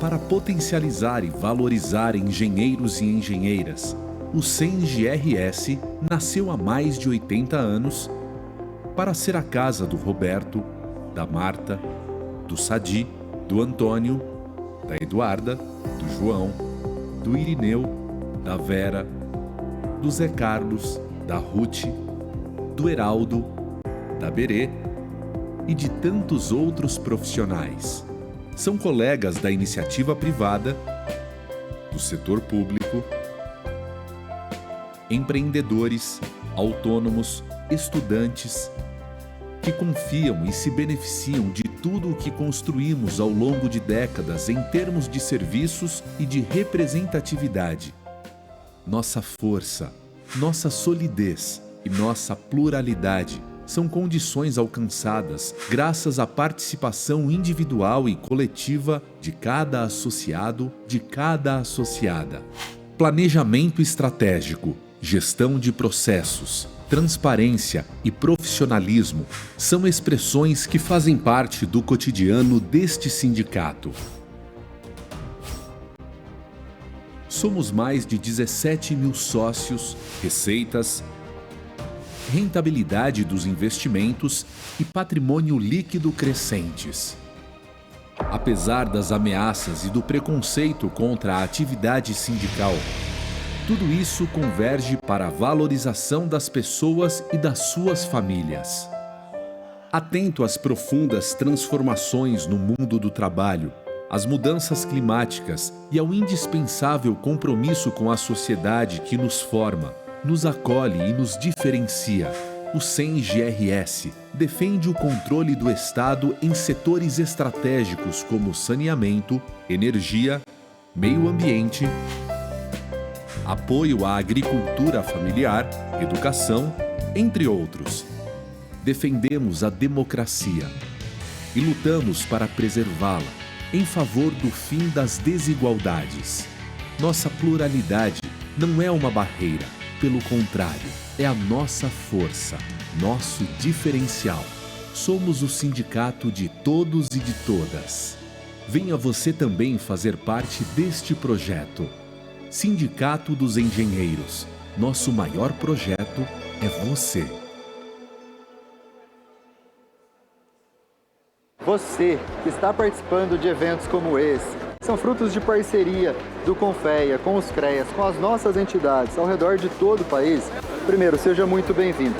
Para potencializar e valorizar engenheiros e engenheiras, o CENG-RS nasceu há mais de 80 anos para ser a casa do Roberto, da Marta, do Sadi, do Antônio, da Eduarda, do João, do Irineu, da Vera, do Zé Carlos, da Ruth, do Heraldo, da Berê e de tantos outros profissionais. São colegas da iniciativa privada, do setor público, empreendedores, autônomos, estudantes, que confiam e se beneficiam de tudo o que construímos ao longo de décadas em termos de serviços e de representatividade. Nossa força, nossa solidez e nossa pluralidade são condições alcançadas graças à participação individual e coletiva de cada associado, de cada associada. Planejamento estratégico, gestão de processos, transparência e profissionalismo são expressões que fazem parte do cotidiano deste sindicato. Somos mais de 17 mil sócios, receitas, rentabilidade dos investimentos e patrimônio líquido crescentes. Apesar das ameaças e do preconceito contra a atividade sindical, tudo isso converge para a valorização das pessoas e das suas famílias. Atento às profundas transformações no mundo do trabalho, às mudanças climáticas e ao indispensável compromisso com a sociedade que nos forma, nos acolhe e nos diferencia, o CENG-RS defende o controle do Estado em setores estratégicos como saneamento, energia, meio ambiente, apoio à agricultura familiar, educação, entre outros. Defendemos a democracia e lutamos para preservá-la em favor do fim das desigualdades. Nossa pluralidade não é uma barreira. Pelo contrário, é a nossa força, nosso diferencial. Somos o sindicato de todos e de todas. Venha você também fazer parte deste projeto. Sindicato dos Engenheiros. Nosso maior projeto é você. Você que está participando de eventos como esse, são frutos de parceria do Confea com os CREAs, com as nossas entidades ao redor de todo o país. Primeiro, seja muito bem-vindo.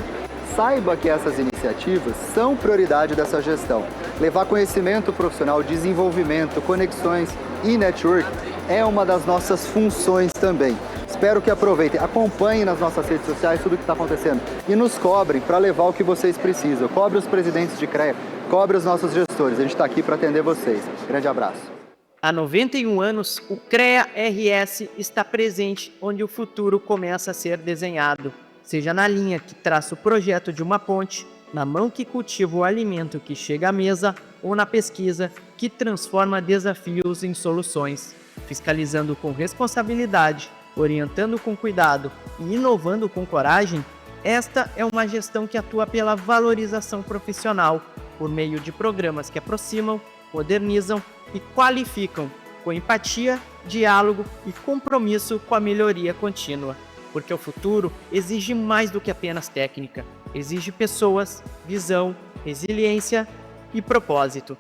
Saiba que essas iniciativas são prioridade dessa gestão. Levar conhecimento profissional, desenvolvimento, conexões e network é uma das nossas funções também. Espero que aproveitem, acompanhem nas nossas redes sociais tudo o que está acontecendo e nos cobrem para levar o que vocês precisam. Cobre os presidentes de CREA, cobre os nossos gestores. A gente está aqui para atender vocês. Grande abraço. Há 91 anos, o CREA-RS está presente onde o futuro começa a ser desenhado, seja na linha que traça o projeto de uma ponte, na mão que cultiva o alimento que chega à mesa ou na pesquisa que transforma desafios em soluções, fiscalizando com responsabilidade, orientando com cuidado e inovando com coragem. Esta é uma gestão que atua pela valorização profissional, por meio de programas que aproximam, modernizam e qualificam, com empatia, diálogo e compromisso com a melhoria contínua. Porque o futuro exige mais do que apenas técnica, exige pessoas, visão, resiliência e propósito.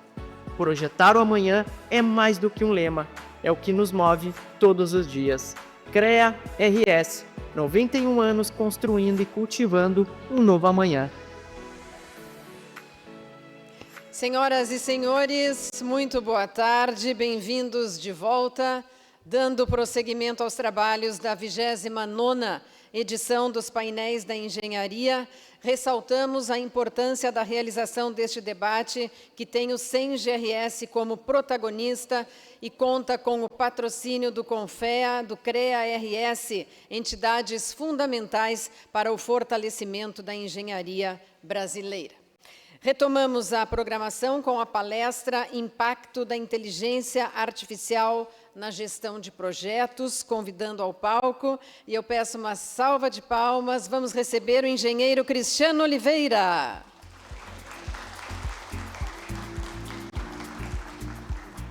Projetar o amanhã é mais do que um lema, é o que nos move todos os dias. CREA-RS, 91 anos construindo e cultivando um novo amanhã. Senhoras e senhores, muito boa tarde, bem-vindos de volta, dando prosseguimento aos trabalhos da 29ª edição dos Painéis da Engenharia. Ressaltamos a importância da realização deste debate, que tem o CENG-RS como protagonista e conta com o patrocínio do Confea, do CREA-RS, entidades fundamentais para o fortalecimento da engenharia brasileira. Retomamos a programação com a palestra Impacto da Inteligência Artificial na Gestão de Projetos, convidando ao palco, e eu peço uma salva de palmas. Vamos receber o engenheiro Cristiano Oliveira.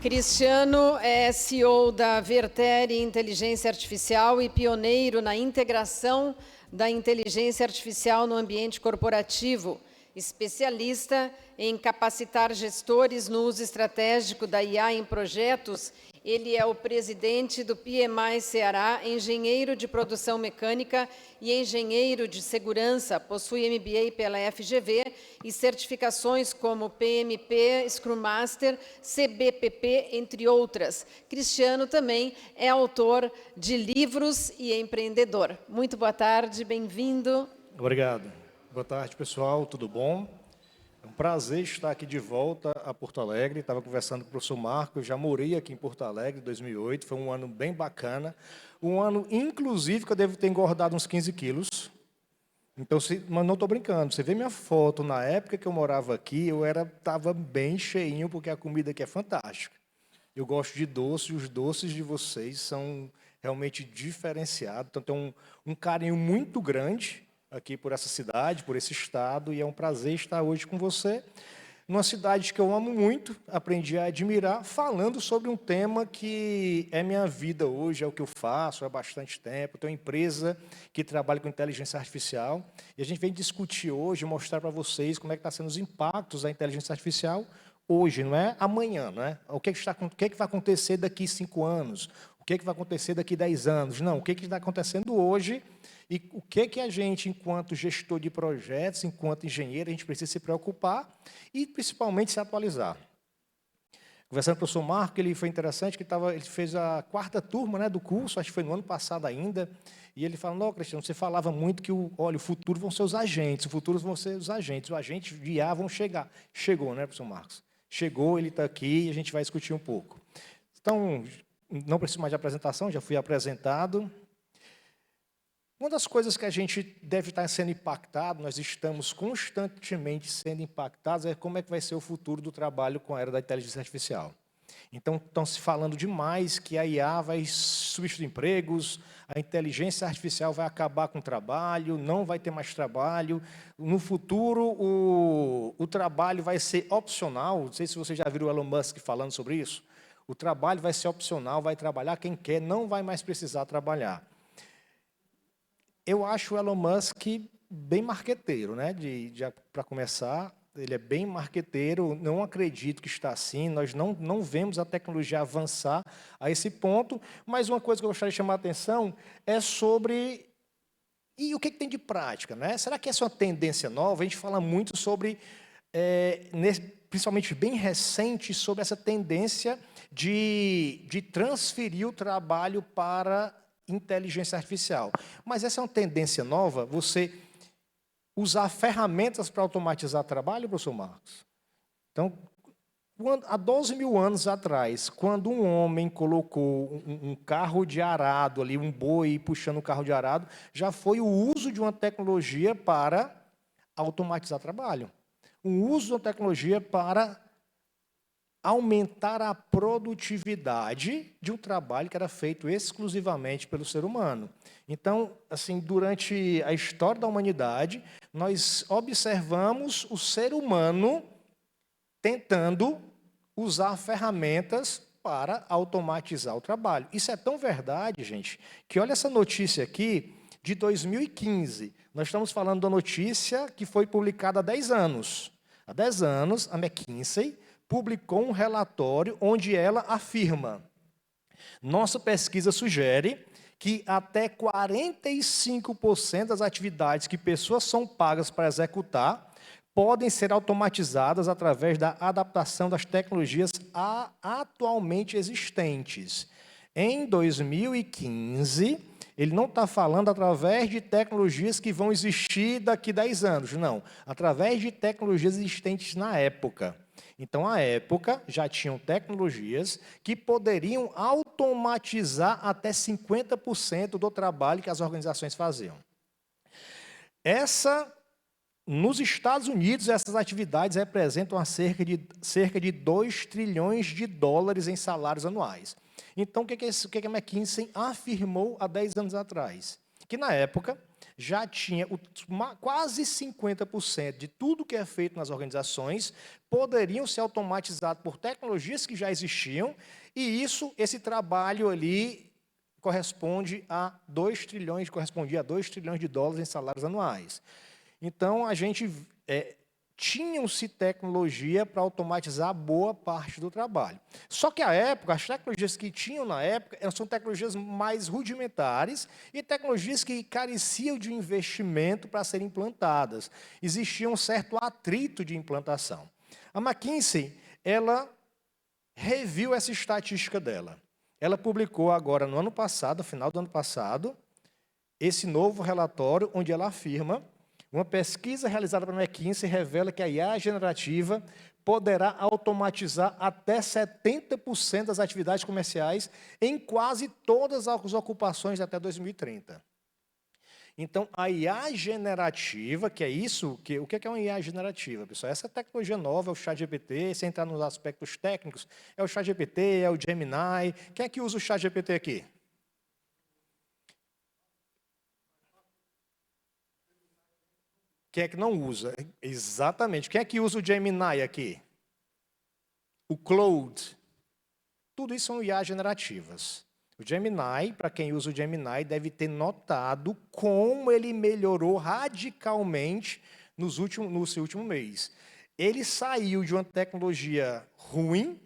Cristiano é CEO da Vertere Inteligência Artificial e pioneiro na integração da inteligência artificial no ambiente corporativo, especialista em capacitar gestores no uso estratégico da IA em projetos. Ele é o presidente do PMI Ceará, engenheiro de produção mecânica e engenheiro de segurança, possui MBA pela FGV e certificações como PMP, Scrum Master, CBPP, entre outras. Cristiano também é autor de livros e empreendedor. Muito boa tarde, bem-vindo. Obrigado. Boa tarde, pessoal, tudo bom? É um prazer estar aqui de volta a Porto Alegre. Estava conversando com o professor Marco, eu já morei aqui em Porto Alegre em 2008, foi um ano bem bacana. Um ano, inclusive, que eu devo ter engordado uns 15 quilos. Então, mas não estou brincando, você vê minha foto, na época que eu morava aqui, eu estava bem cheinho, porque a comida aqui é fantástica. Eu gosto de doce, e os doces de vocês são realmente diferenciados. Então, tem um carinho muito grande aqui por essa cidade, por esse estado, e é um prazer estar hoje com você, numa cidade que eu amo muito, aprendi a admirar, falando sobre um tema que é minha vida hoje, é o que eu faço há bastante tempo. Tenho uma empresa que trabalha com inteligência artificial, e a gente vem discutir hoje, mostrar para vocês como é que estão sendo os impactos da inteligência artificial hoje, não é amanhã, não é? O que vai acontecer daqui 5 anos? O que vai acontecer daqui 10 anos? Não, o que está acontecendo hoje e o que a gente, enquanto gestor de projetos, enquanto engenheiro, a gente precisa se preocupar e, principalmente, se atualizar. Conversando com o professor Marco, ele foi interessante, que ele fez a 4ª turma, né, do curso, acho que foi no ano passado ainda, e ele falou: não, Cristiano, você falava muito que o futuro vão ser os agentes, o futuro vão ser os agentes de IA vão chegar. Chegou, né, professor Marcos? Chegou, ele está aqui e a gente vai discutir um pouco. Então, não preciso mais de apresentação, já fui apresentado. Uma das coisas que a gente deve estar sendo impactado, nós estamos constantemente sendo impactados, é como é que vai ser o futuro do trabalho com a era da inteligência artificial. Então, estão se falando demais que a IA vai substituir empregos, a inteligência artificial vai acabar com o trabalho, não vai ter mais trabalho. No futuro, o trabalho vai ser opcional. Não sei se vocês já viram o Elon Musk falando sobre isso. O trabalho vai ser opcional, vai trabalhar quem quer, não vai mais precisar trabalhar. Eu acho o Elon Musk bem marqueteiro, né? Para começar, ele é bem marqueteiro, não acredito que está assim, nós não vemos a tecnologia avançar a esse ponto, mas uma coisa que eu gostaria de chamar a atenção é sobre... E o que tem de prática, né? Será que essa é uma tendência nova? A gente fala muito sobre, principalmente bem recente, sobre essa tendência de transferir o trabalho para inteligência artificial. Mas essa é uma tendência nova, você usar ferramentas para automatizar trabalho, professor Marcos? Então, há 12 mil anos atrás, quando um homem colocou um carro de arado ali, um boi puxando um carro de arado, já foi o uso de uma tecnologia para automatizar trabalho. O uso de uma tecnologia para aumentar a produtividade de um trabalho que era feito exclusivamente pelo ser humano. Então, assim, durante a história da humanidade, nós observamos o ser humano tentando usar ferramentas para automatizar o trabalho. Isso é tão verdade, gente, que olha essa notícia aqui, de 2015. Nós estamos falando da notícia que foi publicada há 10 anos. Há 10 anos, a McKinsey publicou um relatório onde ela afirma: nossa pesquisa sugere que até 45% das atividades que pessoas são pagas para executar podem ser automatizadas através da adaptação das tecnologias atualmente existentes. Em 2015, ele não está falando através de tecnologias que vão existir daqui a 10 anos, não. Através de tecnologias existentes na época. Então, à época, já tinham tecnologias que poderiam automatizar até 50% do trabalho que as organizações faziam. Nos Estados Unidos, essas atividades representam cerca de 2 trilhões de dólares em salários anuais. Então, o que a McKinsey afirmou há 10 anos atrás? Que, na época, já tinha quase 50% de tudo que é feito nas organizações poderiam ser automatizados por tecnologias que já existiam, e esse trabalho ali correspondia a 2 trilhões de dólares em salários anuais. Então, a gente tinham-se tecnologia para automatizar boa parte do trabalho. Só que, à época, as tecnologias que tinham na época são tecnologias mais rudimentares e tecnologias que careciam de investimento para serem implantadas. Existia um certo atrito de implantação. A McKinsey, ela reviu essa estatística dela. Ela publicou agora, no ano passado, no final do ano passado, esse novo relatório, onde ela afirma: uma pesquisa realizada pela McKinsey revela que a IA generativa poderá automatizar até 70% das atividades comerciais em quase todas as ocupações até 2030. Então, a IA generativa, o que é uma IA generativa, pessoal? Essa tecnologia nova é o ChatGPT, sem entrar nos aspectos técnicos, é o ChatGPT, é o Gemini. Quem é que usa o ChatGPT aqui? Quem é que não usa? Exatamente. Quem é que usa o Gemini aqui? O Claude. Tudo isso são IA generativas. O Gemini, para quem usa o Gemini, deve ter notado como ele melhorou radicalmente no seu último mês. Ele saiu de uma tecnologia ruim,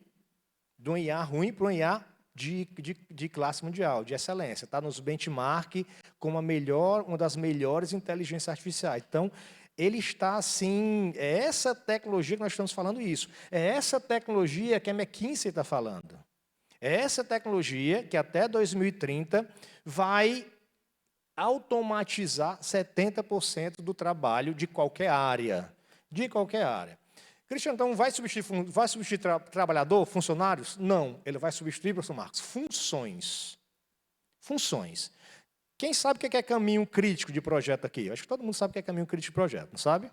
de uma IA ruim, para uma IA de classe mundial, de excelência. Está nos benchmark como uma das melhores inteligências artificiais. Então, ele está assim, é essa tecnologia que nós estamos falando isso. É essa tecnologia que a McKinsey está falando. É essa tecnologia que até 2030 vai automatizar 70% do trabalho de qualquer área. De qualquer área. Cristiano, então vai substituir trabalhador, funcionários? Não, ele vai substituir, professor Marcos, funções. Funções. Quem sabe o que é caminho crítico de projeto aqui? Acho que todo mundo sabe o que é caminho crítico de projeto, não sabe?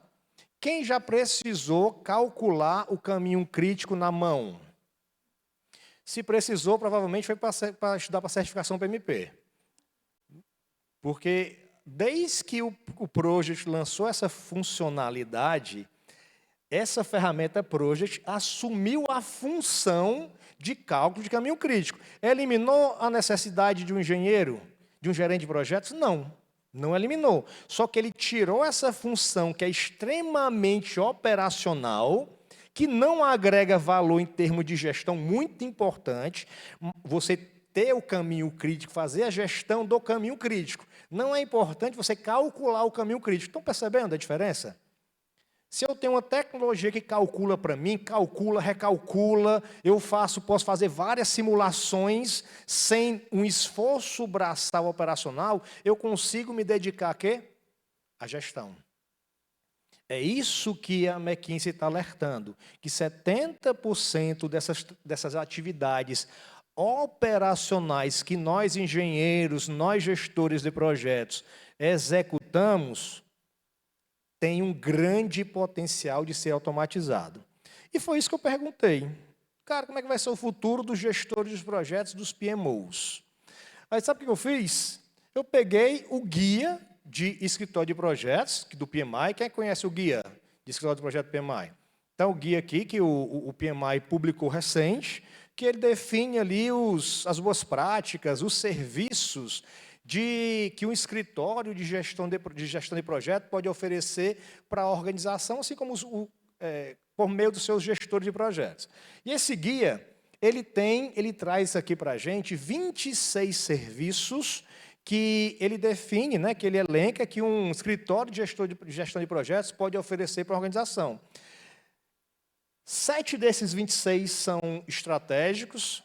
Quem já precisou calcular o caminho crítico na mão? Se precisou, provavelmente foi para estudar para a certificação PMP. Porque desde que o Project lançou essa funcionalidade, essa ferramenta Project assumiu a função de cálculo de caminho crítico. Eliminou a necessidade de um engenheiro, de um gerente de projetos? Não, não eliminou. Só que ele tirou essa função que é extremamente operacional, que não agrega valor em termos de gestão, muito importante, você ter o caminho crítico, fazer a gestão do caminho crítico. Não é importante você calcular o caminho crítico. Estão percebendo a diferença? Se eu tenho uma tecnologia que calcula para mim, calcula, recalcula, posso fazer várias simulações sem um esforço braçal operacional, eu consigo me dedicar a quê? À gestão. É isso que a McKinsey está alertando, que 70% dessas atividades operacionais que nós engenheiros, nós gestores de projetos executamos, tem um grande potencial de ser automatizado. E foi isso que eu perguntei. Cara, como é que vai ser o futuro dos gestores de projetos, dos PMOs? Aí sabe o que eu fiz? Eu peguei o guia de escritório de projetos, do PMI. Quem conhece o guia de escritório de projeto PMI? Então, o guia aqui, que o PMI publicou recente, que ele define ali as boas práticas, os serviços que um escritório de gestão de projeto pode oferecer para a organização, assim como por meio dos seus gestores de projetos. E esse guia, ele traz aqui para a gente 26 serviços que ele define, né, que ele elenca que um escritório de gestão de projetos pode oferecer para a organização. 7 desses 26 são estratégicos,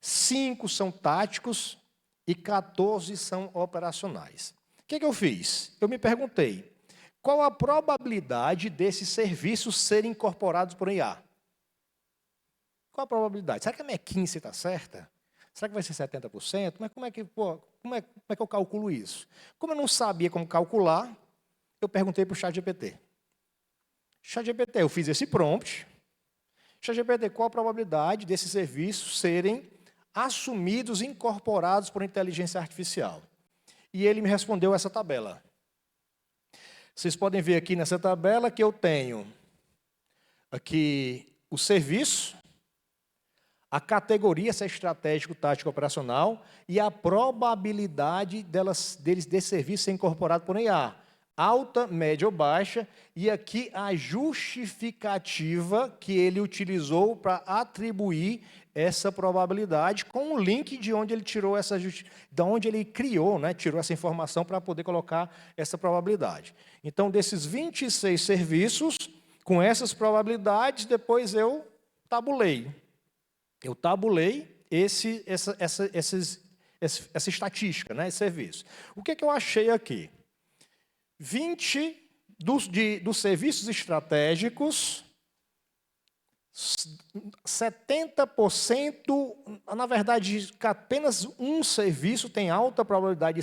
5 são táticos e 14 são operacionais. O que eu fiz? Eu me perguntei, qual a probabilidade desses serviços serem incorporados por IA? Qual a probabilidade? Será que a McKinsey está certa? Será que vai ser 70%? Mas como é que eu calculo isso? Como eu não sabia como calcular, eu perguntei para o ChatGPT. ChatGPT, eu fiz esse prompt. ChatGPT, qual a probabilidade desses serviços serem assumidos, incorporados por inteligência artificial? E ele me respondeu essa tabela. Vocês podem ver aqui nessa tabela que eu tenho aqui o serviço, a categoria, se é estratégico, tático, operacional, e a probabilidade deles desse serviço ser incorporado por IA. Alta, média ou baixa, e aqui a justificativa que ele utilizou para atribuir essa probabilidade com o link de onde ele tirou de onde ele criou, né, tirou essa informação para poder colocar essa probabilidade. Então, desses 26 serviços, com essas probabilidades, depois eu tabulei. Eu tabulei essa estatística, né, esse serviço. O que é que eu achei aqui? 20 dos serviços estratégicos, 70%, na verdade, apenas um serviço tem alta probabilidade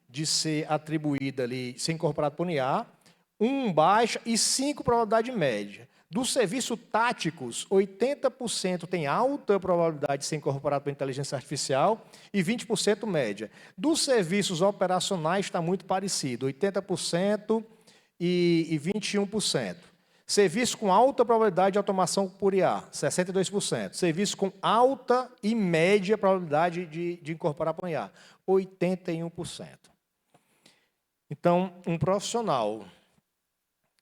de ser atribuído ali, ser incorporado por IA, um baixa e 5 probabilidade média. Dos serviços táticos, 80% tem alta probabilidade de ser incorporado por inteligência artificial e 20% média. Dos serviços operacionais está muito parecido, 80% e 21%. Serviço com alta probabilidade de automação por IA, 62%. Serviço com alta e média probabilidade de incorporar por IA, 81%. Então, um profissional...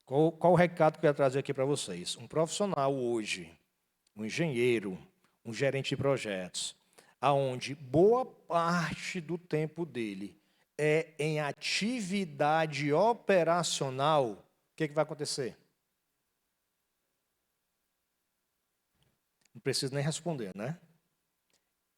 Qual o recado que eu quero trazer aqui para vocês? Um profissional hoje, um engenheiro, um gerente de projetos, aonde boa parte do tempo dele é em atividade operacional, o que vai acontecer? Não preciso nem responder, né?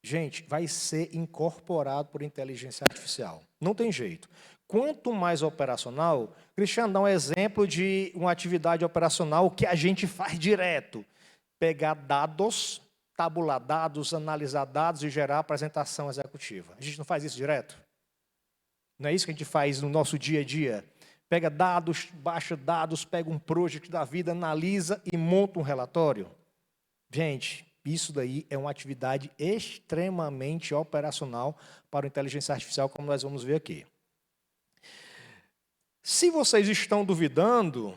Gente, vai ser incorporado por inteligência artificial. Não tem jeito. Quanto mais operacional, Cristiano dá um exemplo de uma atividade operacional que a gente faz direto. Pegar dados, tabular dados, analisar dados e gerar apresentação executiva. A gente não faz isso direto? Não é isso que a gente faz no nosso dia a dia? Pega dados, baixa dados, pega um project da vida, analisa e monta um relatório. Gente, isso daí é uma atividade extremamente operacional para a inteligência artificial, como nós vamos ver aqui. Se vocês estão duvidando,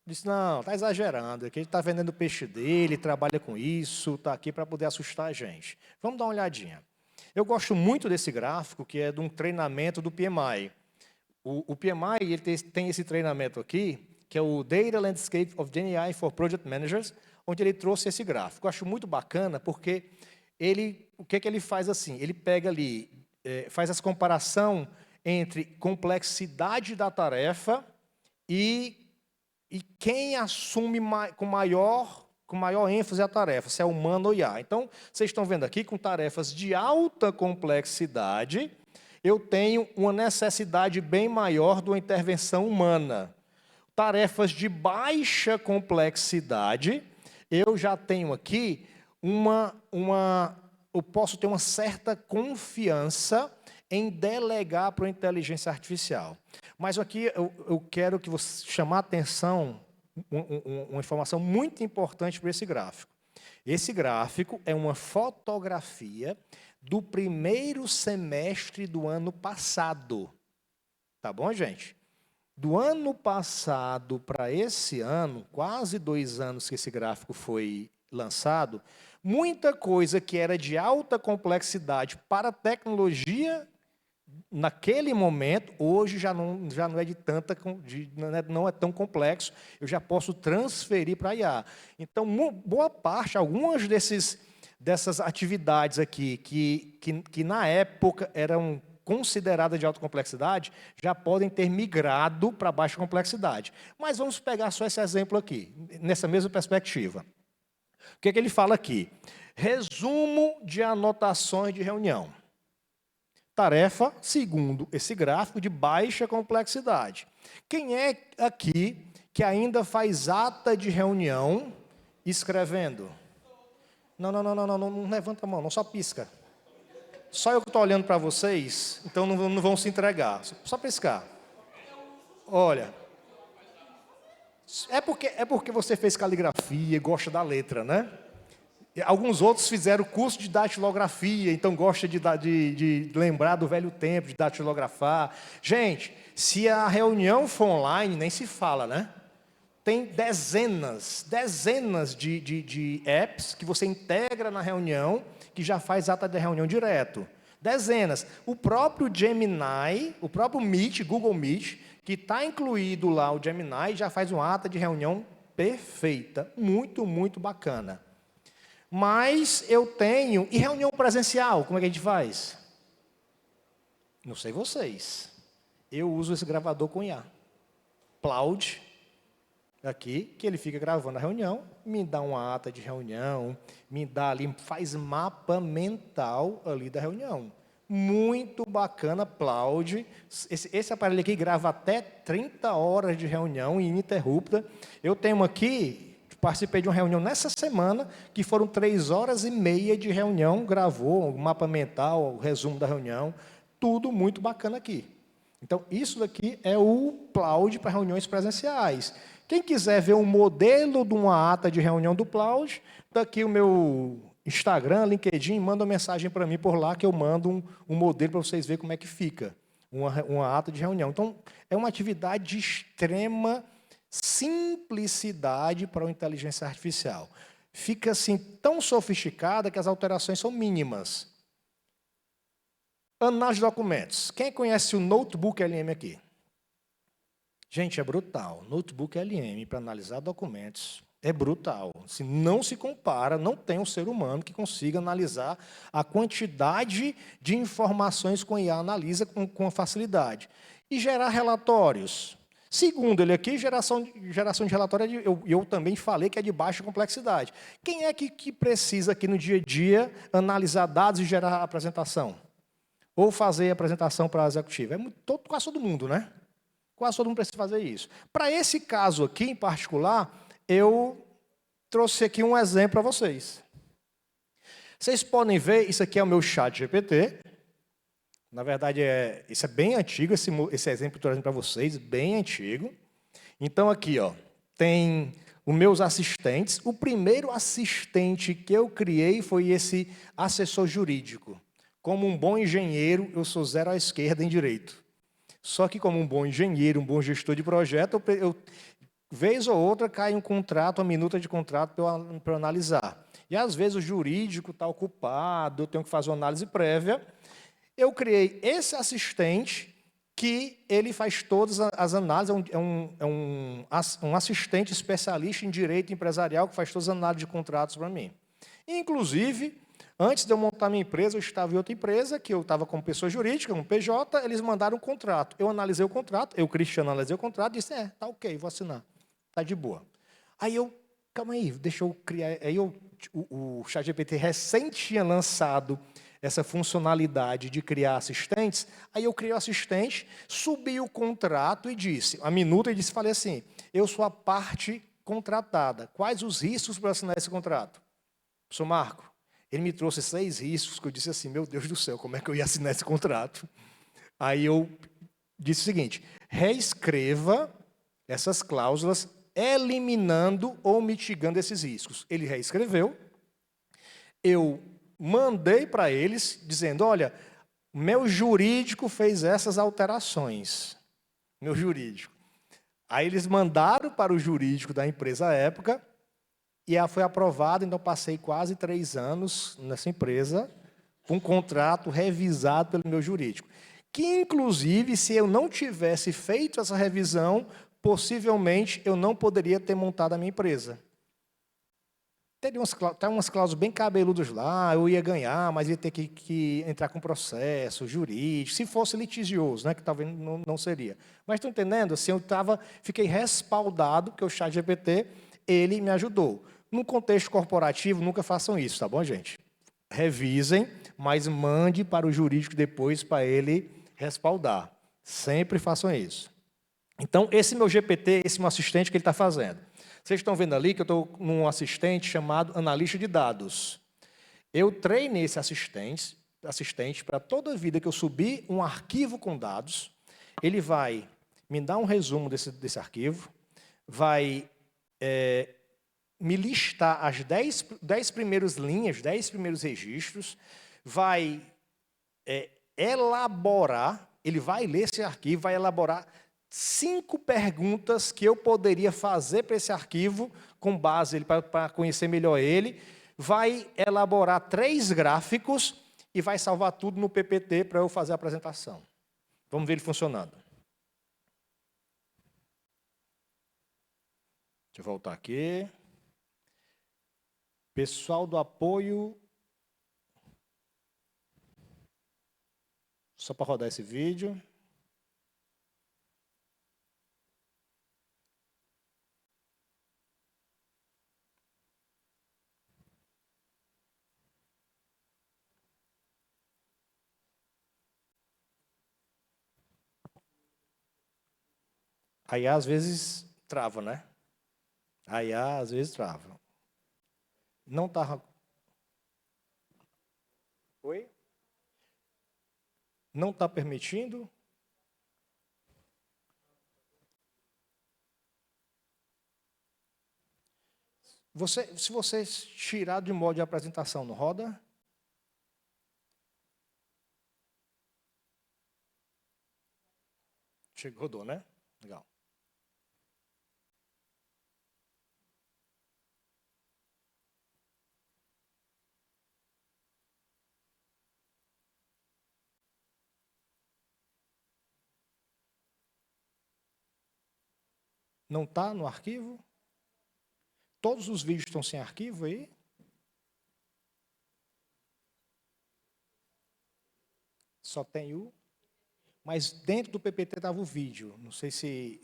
diz, não, está exagerando, aqui ele está vendendo o peixe dele, trabalha com isso, está aqui para poder assustar a gente. Vamos dar uma olhadinha. Eu gosto muito desse gráfico, que é de um treinamento do PMI. O PMI ele tem esse treinamento aqui, que é o Data Landscape of GenAI for Project Managers, onde ele trouxe esse gráfico. Eu acho muito bacana, porque o que ele faz assim? Ele pega ali, faz essa comparação entre complexidade da tarefa e quem assume com maior ênfase a tarefa, se é humano ou IA. Então, vocês estão vendo aqui, com tarefas de alta complexidade, eu tenho uma necessidade bem maior de uma intervenção humana. Tarefas de baixa complexidade, eu já tenho aqui eu posso ter uma certa confiança em delegar para a inteligência artificial. Mas aqui eu quero que você chamar a atenção, uma informação muito importante para esse gráfico. Esse gráfico é uma fotografia do primeiro semestre do ano passado. Tá bom, gente? Do ano passado para esse ano, quase 2 anos que esse gráfico foi lançado, muita coisa que era de alta complexidade para a tecnologia, naquele momento, hoje já não é de tanta, não é tão complexo, eu já posso transferir para a IA. Então, boa parte, algumas dessas atividades aqui, que na época eram consideradas de alta complexidade, já podem ter migrado para baixa complexidade. Mas vamos pegar só esse exemplo aqui, nessa mesma perspectiva. O que ele fala aqui? Resumo de anotações de reunião. Tarefa, segundo esse gráfico, de baixa complexidade. Quem é aqui que ainda faz ata de reunião escrevendo? Não levanta a mão, não, só pisca. Só eu que estou olhando para vocês, então não vão se entregar. Só piscar. Olha, é porque você fez caligrafia e gosta da letra, né? Alguns outros fizeram curso de datilografia, então gosta de lembrar do velho tempo, de datilografar. Gente, se a reunião for online, nem se fala, né? Tem dezenas de apps que você integra na reunião, que já faz ata de reunião direto. Dezenas. O próprio Gemini, o próprio Meet, Google Meet, que está incluído lá o Gemini, já faz uma ata de reunião perfeita. Muito, muito bacana. Mas eu tenho... E reunião presencial, como é que a gente faz? Não sei vocês. Eu uso esse gravador com IA. Cloud, aqui, que ele fica gravando a reunião, me dá uma ata de reunião, me dá ali, faz mapa mental ali da reunião. Muito bacana, Cloud. Esse aparelho aqui grava até 30 horas de reunião ininterrupta. Eu tenho aqui... Participei de uma reunião nessa semana, que foram 3 horas e meia de reunião, gravou o mapa mental, o resumo da reunião, tudo muito bacana aqui. Então, isso daqui é o Cloud para reuniões presenciais. Quem quiser ver um modelo de uma ata de reunião do Cloud, daqui o meu Instagram, LinkedIn, manda uma mensagem para mim por lá, que eu mando um modelo para vocês verem como é que fica, uma ata de reunião. Então, é uma atividade de extrema simplicidade para a inteligência artificial. Fica assim tão sofisticada que as alterações são mínimas. Análise de documentos. Quem conhece o Notebook LM aqui? Gente, é brutal. Notebook LM para analisar documentos é brutal. Se não se compara, não tem um ser humano que consiga analisar a quantidade de informações que o IA analisa com facilidade. E gerar relatórios. Segundo ele aqui, geração de relatório, eu também falei que é de baixa complexidade. Quem é que precisa aqui no dia a dia analisar dados e gerar apresentação? Ou fazer apresentação para a executiva? Quase todo mundo, né? Quase todo mundo precisa fazer isso. Para esse caso aqui, em particular, eu trouxe aqui um exemplo para vocês. Vocês podem ver, isso aqui é o meu chat GPT. Na verdade, isso é bem antigo, esse exemplo que eu estou trazendo para vocês, bem antigo. Então, aqui, ó, tem os meus assistentes. O primeiro assistente que eu criei foi esse assessor jurídico. Como um bom engenheiro, eu sou 0 à esquerda em direito. Só que como um bom engenheiro, um bom gestor de projeto, vez ou outra cai um contrato, uma minuta de contrato para eu analisar. E, às vezes, o jurídico está ocupado, eu tenho que fazer uma análise prévia. Eu criei esse assistente que ele faz todas as análises, é um assistente especialista em direito empresarial que faz todas as análises de contratos para mim. Inclusive, antes de eu montar minha empresa, eu estava em outra empresa, que eu estava como pessoa jurídica, um PJ, eles mandaram um contrato. Eu analisei o contrato, eu, Cristiano, analisei o contrato e disse, tá ok, vou assinar, tá de boa. Aí eu, calma aí, deixa eu criar, aí o ChatGPT recém tinha lançado essa funcionalidade de criar assistentes, aí eu criei o assistente, subi o contrato e disse, a minuta, e falei assim, eu sou a parte contratada, quais os riscos para assinar esse contrato? Professor Marco, ele me trouxe 6 riscos, que eu disse assim, meu Deus do céu, como é que eu ia assinar esse contrato? Aí eu disse o seguinte, reescreva essas cláusulas, eliminando ou mitigando esses riscos. Ele reescreveu, eu mandei para eles, dizendo, olha, meu jurídico fez essas alterações. Meu jurídico. Aí eles mandaram para o jurídico da empresa à época, e ela foi aprovada, então passei quase 3 anos nessa empresa, com um contrato revisado pelo meu jurídico. Que, inclusive, se eu não tivesse feito essa revisão, possivelmente eu não poderia ter montado a minha empresa. Teria umas cláusulas bem cabeludas lá, eu ia ganhar, mas ia ter que entrar com processo jurídico, se fosse litigioso, né, que talvez não seria. Mas estão entendendo? Assim, fiquei respaldado, porque o ChatGPT, ele me ajudou. No contexto corporativo, nunca façam isso, tá bom, gente? Revisem, mas mande para o jurídico depois para ele respaldar. Sempre façam isso. Então, esse meu GPT, esse meu assistente que ele está fazendo. Vocês estão vendo ali que eu estou num assistente chamado analista de dados. Eu treinei esse assistente para toda vida que eu subir um arquivo com dados, ele vai me dar um resumo desse arquivo, vai me listar as 10 primeiras linhas, 10 primeiros registros, vai elaborar, ele vai ler esse arquivo, vai elaborar 5 perguntas que eu poderia fazer para esse arquivo, com base para conhecer melhor ele, vai elaborar 3 gráficos e vai salvar tudo no PPT para eu fazer a apresentação. Vamos ver ele funcionando. Deixa eu voltar aqui. Pessoal do apoio. Só para rodar esse vídeo. Aí às vezes trava, né? Aí às vezes trava. Não está. Oi? Não está permitindo? Se você tirar de modo de apresentação, não roda? Rodou, né? Legal. Não está no arquivo? Todos os vídeos estão sem arquivo aí? Só tem o... Mas dentro do PPT estava o vídeo. Não sei se...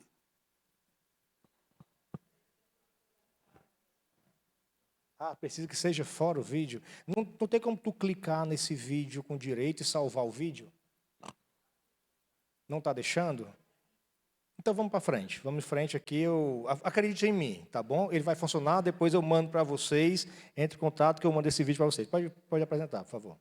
precisa que seja fora o vídeo. Não tem como tu clicar nesse vídeo com direito e salvar o vídeo? Não está deixando? Então vamos para frente. Vamos em frente aqui. Acredite em mim, tá bom? Ele vai funcionar, depois eu mando para vocês. Entre em contato que eu mando esse vídeo para vocês. Pode apresentar, por favor.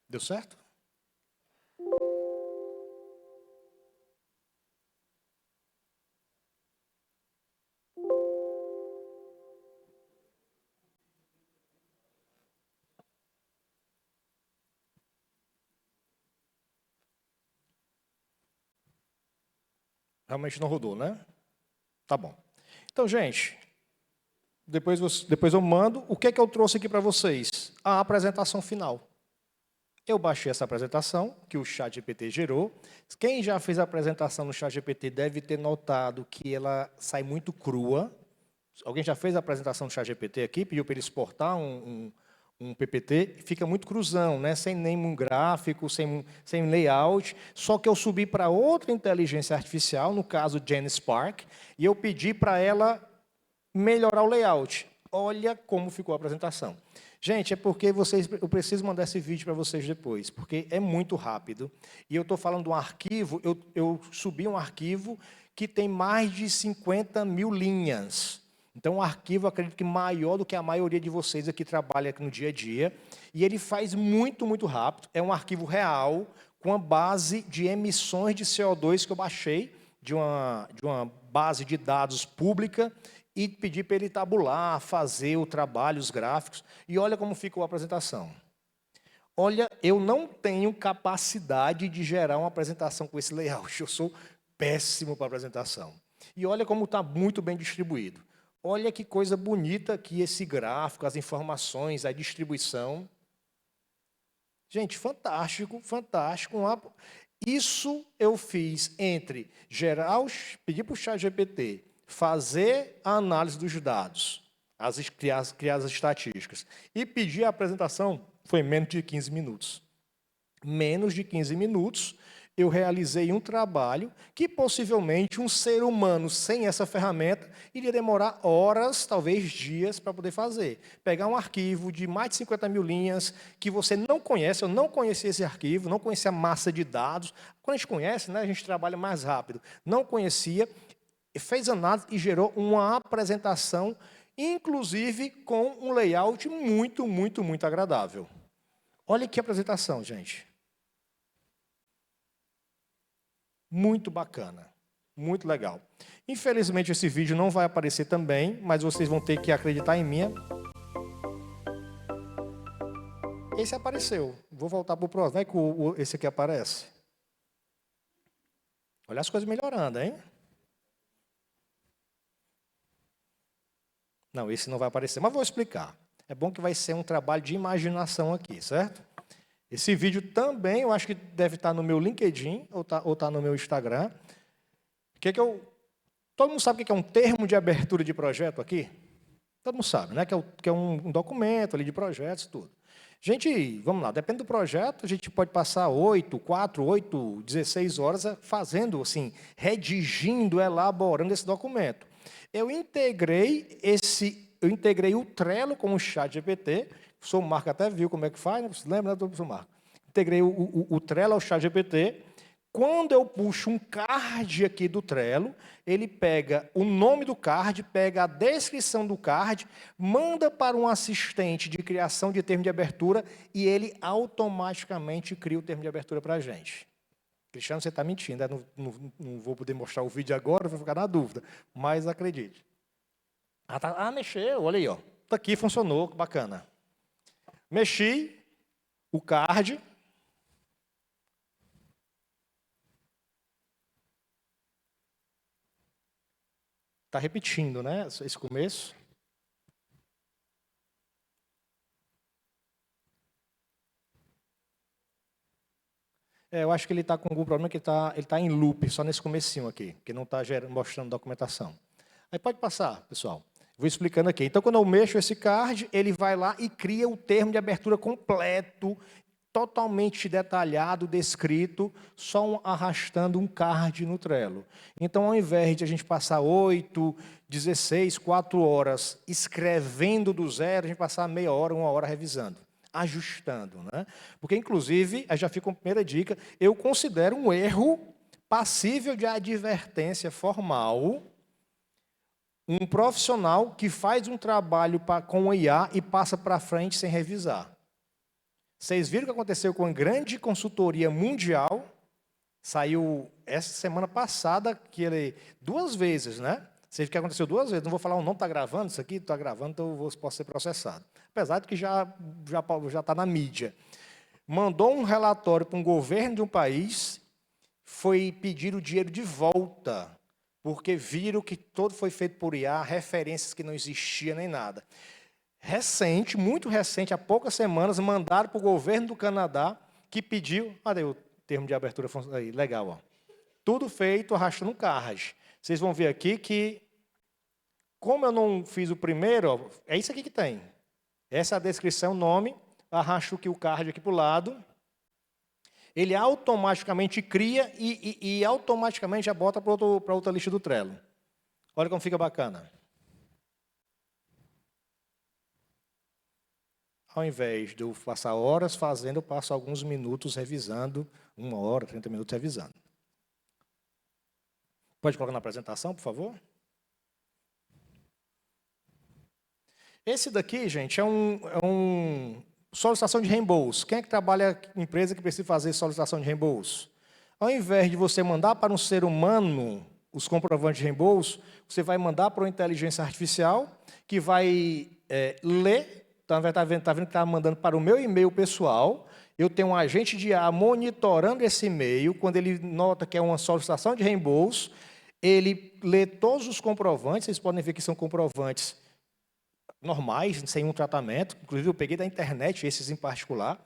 Deu certo? Realmente não rodou, né? Tá bom. Então, gente, depois eu mando. O que é que eu trouxe aqui para vocês? A apresentação final. Eu baixei essa apresentação que o ChatGPT gerou. Quem já fez a apresentação no ChatGPT deve ter notado que ela sai muito crua. Alguém já fez a apresentação do ChatGPT aqui? Pediu para ele exportar um PPT? Fica muito cruzão, né? Sem nenhum gráfico, sem layout. Só que eu subi para outra inteligência artificial, no caso GenSpark, e eu pedi para ela melhorar o layout. Olha como ficou a apresentação. Gente, é porque eu preciso mandar esse vídeo para vocês depois, porque é muito rápido. E eu estou falando de um arquivo, eu subi um arquivo que tem mais de 50 mil linhas. Então, um arquivo, acredito que maior do que a maioria de vocês aqui trabalha aqui no dia a dia. E ele faz muito, muito rápido. É um arquivo real, com a base de emissões de CO2 que eu baixei, de uma base de dados pública, e pedi para ele tabular, fazer o trabalho, os gráficos. E olha como ficou a apresentação. Olha, eu não tenho capacidade de gerar uma apresentação com esse layout. Eu sou péssimo para apresentação. E olha como está muito bem distribuído. Olha que coisa bonita aqui esse gráfico, as informações, a distribuição. Gente, fantástico, fantástico. Isso eu fiz entre gerar, pedir para o ChatGPT fazer a análise dos dados, criar as estatísticas. E pedir a apresentação foi menos de 15 minutos. Menos de 15 minutos, eu realizei um trabalho que possivelmente um ser humano sem essa ferramenta iria demorar horas, talvez dias, para poder fazer. Pegar um arquivo de mais de 50 mil linhas que você não conhece, eu não conhecia esse arquivo, não conhecia a massa de dados. Quando a gente conhece, né, a gente trabalha mais rápido. Não conhecia, fez análise e gerou uma apresentação, inclusive com um layout muito, muito, muito agradável. Olha que apresentação, gente. Muito bacana, muito legal. Infelizmente, esse vídeo não vai aparecer também, mas vocês vão ter que acreditar em mim. Esse apareceu. Vou voltar para o próximo. Vai que esse aqui aparece. Olha as coisas melhorando, hein? Não, esse não vai aparecer, mas vou explicar. É bom que vai ser um trabalho de imaginação aqui, certo? Esse vídeo também, eu acho que deve estar no meu LinkedIn ou tá no meu Instagram. Todo mundo sabe o que é um termo de abertura de projeto aqui? Todo mundo sabe, né? Que é um documento ali de projetos, tudo. Gente, vamos lá, depende do projeto, a gente pode passar 8, 16 horas fazendo, assim, redigindo, elaborando esse documento. Eu integrei o Trello com o ChatGPT. O professor Marco até viu como é que faz, né? Você lembra, né, professor Marco? Integrei o Trello ao ChatGPT. Quando eu puxo um card aqui do Trello, ele pega o nome do card, pega a descrição do card, manda para um assistente de criação de termo de abertura e ele automaticamente cria o termo de abertura para a gente. Cristiano, você está mentindo, né? Não vou poder mostrar o vídeo agora, vou ficar na dúvida, mas acredite. Mexeu, olha aí, ó. Tá aqui, funcionou, bacana. Mexi o card. Está repetindo, né, esse começo. Eu acho que ele está com algum problema, que ele tá em loop, só nesse comecinho aqui, que não está mostrando documentação. Aí pode passar, pessoal. Vou explicando aqui. Então, quando eu mexo esse card, ele vai lá e cria o termo de abertura completo, totalmente detalhado, descrito, só arrastando um card no Trello. Então, ao invés de a gente passar 8, 16, 4 horas escrevendo do zero, a gente passar meia hora, 1 hora revisando, ajustando, né? Porque, inclusive, aí já fica uma primeira dica, eu considero um erro passível de advertência formal um profissional que faz um trabalho com o IA e passa para frente sem revisar. Vocês viram o que aconteceu com uma grande consultoria mundial? Saiu essa semana passada, que ele 2 vezes, né? Vocês viram que aconteceu 2 vezes. Não vou falar o nome, está gravando isso aqui? Está gravando, então eu posso ser processado. Apesar de que já está na mídia. Mandou um relatório para um governo de um país, foi pedir o dinheiro de volta, porque viram que todo foi feito por IA, referências que não existiam nem nada. Recente, muito recente, há poucas semanas, mandaram para o governo do Canadá, que pediu, olha aí o termo de abertura, aí, legal, ó. Tudo feito arrastando um card. Vocês vão ver aqui que, como eu não fiz o primeiro, ó, é isso aqui que tem. Essa é a descrição, nome, arrasto o card aqui para o lado, ele automaticamente cria e automaticamente já bota para outra lista do Trello. Olha como fica bacana. Ao invés de eu passar horas fazendo, eu passo alguns minutos revisando, 1 hora, 30 minutos revisando. Pode colocar na apresentação, por favor? Esse daqui, gente, é um solicitação de reembolso. Quem é que trabalha em empresa que precisa fazer solicitação de reembolso? Ao invés de você mandar para um ser humano os comprovantes de reembolso, você vai mandar para uma inteligência artificial que vai ler. Está vendo que está mandando para o meu e-mail pessoal. Eu tenho um agente de IA monitorando esse e-mail. Quando ele nota que é uma solicitação de reembolso, ele lê todos os comprovantes. Vocês podem ver que são comprovantes normais, sem um tratamento. Inclusive, eu peguei da internet, esses em particular.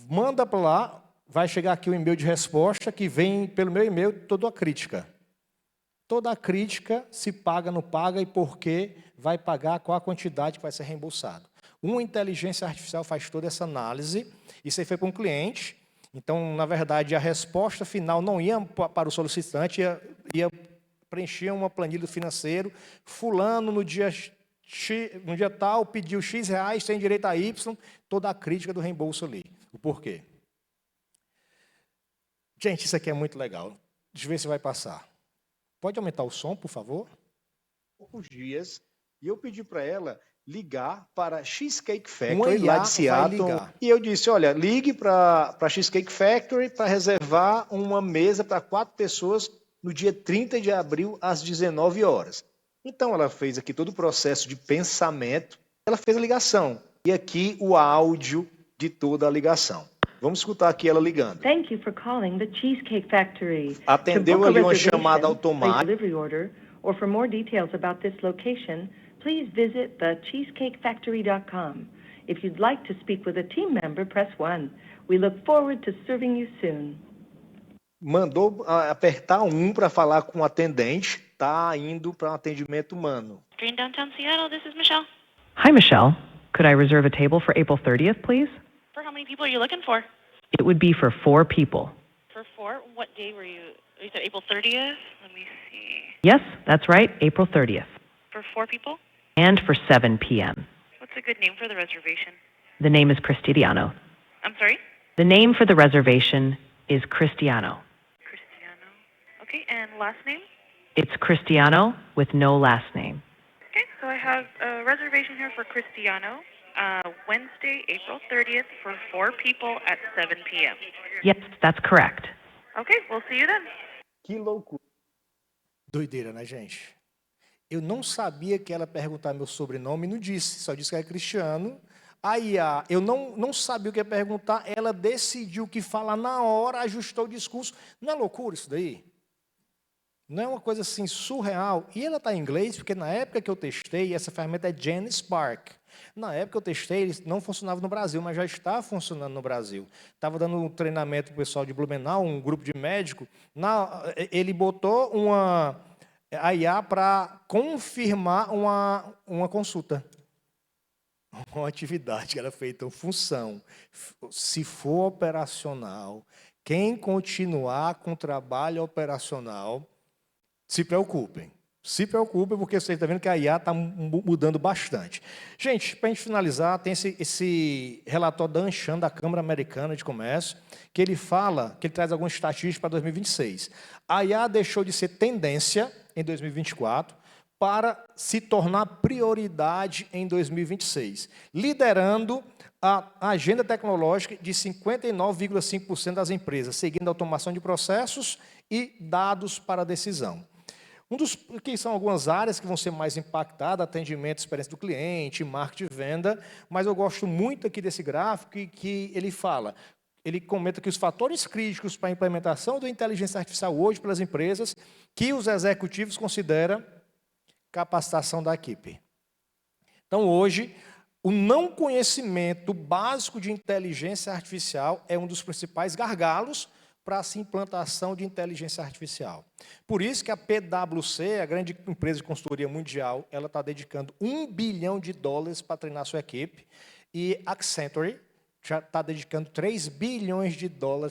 Manda para lá, vai chegar aqui o e-mail de resposta, que vem pelo meu e-mail toda a crítica. Toda a crítica se paga, não paga e por que vai pagar, qual a quantidade que vai ser reembolsado. Uma inteligência artificial faz toda essa análise, isso aí foi para um cliente, então, na verdade, a resposta final não ia para o solicitante, ia preencher uma planilha financeira, fulano no dia tal pediu X reais, tem direito a Y, toda a crítica do reembolso ali. O porquê? Gente, isso aqui é muito legal. Deixa eu ver se vai passar. Pode aumentar o som, por favor? Poucos dias, e eu pedi para ela ligar para Cheesecake Uma Factory, IA lá de Seattle. vai ligar. E eu disse, olha, ligue para Cheesecake Factory para reservar uma mesa para 4 pessoas no dia 30 de abril, às 19 horas. Então, ela fez aqui todo o processo de pensamento, ela fez a ligação. E aqui o áudio de toda a ligação. Vamos escutar aqui ela ligando. Thank you for calling the Cheesecake Factory. Atendeu To book a ali uma reservation, chamada place automática. delivery order, or for more details about this location, please visit thecheesecakefactory.com. If you'd like to speak with a team member, press 1. We look forward to serving you soon. Mandou apertar 1 para falar com o atendente, tá indo para um atendimento humano. Green Downtown Seattle, this is Michelle. Hi, Michelle. Could I reserve a table for April 30th, please? For how many people are you looking for? It would be for 4 people. For 4? What day were you? You said April 30th? Let me see. Yes, that's right, April 30th. For 4 people? And for 7 p.m. What's a good name for the reservation? The name is Cristiano. I'm sorry? The name for the reservation is Cristiano. Cristiano. Okay, and last name? It's Cristiano with no last name. Okay, so I have a reservation here for Cristiano, Wednesday, April 30th for 4 people at 7 p.m. Yes, that's correct. Okay, we'll see you then. Que loucura. Doideira, né, gente? Eu não sabia que ela ia perguntar meu sobrenome, não disse, só disse que era Cristiano. Aí, eu não sabia o que ia perguntar, ela decidiu o que falar na hora, ajustou o discurso. Não é loucura isso daí? Não é uma coisa assim surreal? E ela está em inglês, porque na época que eu testei, essa ferramenta é GenSpark. Na época que eu testei, ele não funcionava no Brasil, mas já está funcionando no Brasil. Estava dando um treinamento para o pessoal de Blumenau, um grupo de médico. Ele botou a IA para confirmar uma consulta. Uma atividade que era feita, uma função. Se for operacional, quem continuar com o trabalho operacional, se preocupem. Se preocupem, porque vocês estão vendo que a IA está mudando bastante. Gente, para a gente finalizar, tem esse relatório da Anshan, da Câmara Americana de Comércio, que ele traz algumas estatísticas para 2026. A IA deixou de ser tendência em 2024 para se tornar prioridade em 2026, liderando a agenda tecnológica de 59,5% das empresas, seguindo a automação de processos e dados para decisão. Que são algumas áreas que vão ser mais impactadas, atendimento, experiência do cliente, marketing de venda, mas eu gosto muito aqui desse gráfico que ele comenta que os fatores críticos para a implementação da inteligência artificial hoje pelas empresas, que os executivos consideram capacitação da equipe. Então, hoje, o não conhecimento básico de inteligência artificial é um dos principais gargalos para essa implantação de inteligência artificial. Por isso que a PwC, a grande empresa de consultoria mundial, ela está dedicando $1 bilhão para treinar sua equipe, e Accenture já está dedicando $3 bilhões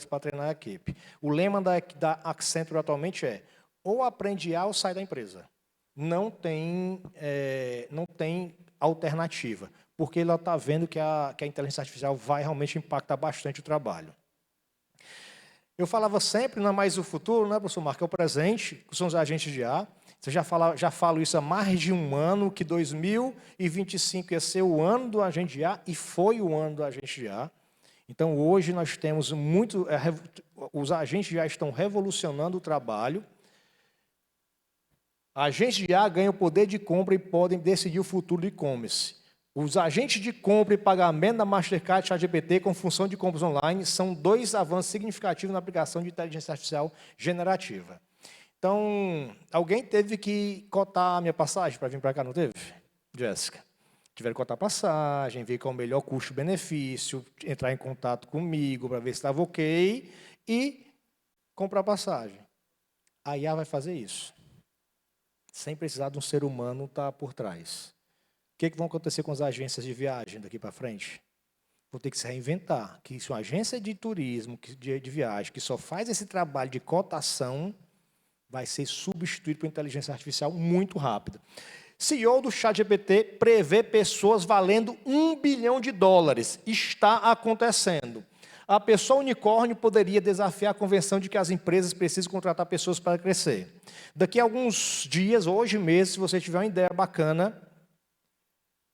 para treinar a equipe. O lema da Accenture atualmente é: ou aprende A ou sai da empresa. Não tem alternativa, porque ela está vendo que a inteligência artificial vai realmente impactar bastante o trabalho. Eu falava sempre, não é mais o futuro, né, professor Marco, é o presente, que são os agentes de IA. Você já falo isso há mais de um ano, que 2025 ia ser o ano do agente de IA, e foi o ano do agente de IA. Então, hoje nós temos os agentes de IA estão revolucionando o trabalho. Agentes de IA ganham poder de compra e podem decidir o futuro do e-commerce. Os agentes de compra e pagamento da Mastercard e ChatGPT com função de compras online são 2 avanços significativos na aplicação de inteligência artificial generativa. Então, alguém teve que cotar a minha passagem para vir para cá, não teve? Jéssica. Tiveram que cotar a passagem, ver qual é o melhor custo-benefício, entrar em contato comigo para ver se estava ok e comprar a passagem. A IA vai fazer isso. sem precisar de um ser humano estar por trás. O que vai acontecer com as agências de viagem daqui para frente? Vou ter que se reinventar. Que se uma agência de turismo, de viagem, que só faz esse trabalho de cotação, vai ser substituído por inteligência artificial muito rápido. CEO do ChatGPT prevê pessoas valendo $1 bilhão. Está acontecendo. A pessoa unicórnio poderia desafiar a convenção de que as empresas precisam contratar pessoas para crescer. Daqui a alguns dias, hoje mesmo, se você tiver uma ideia bacana,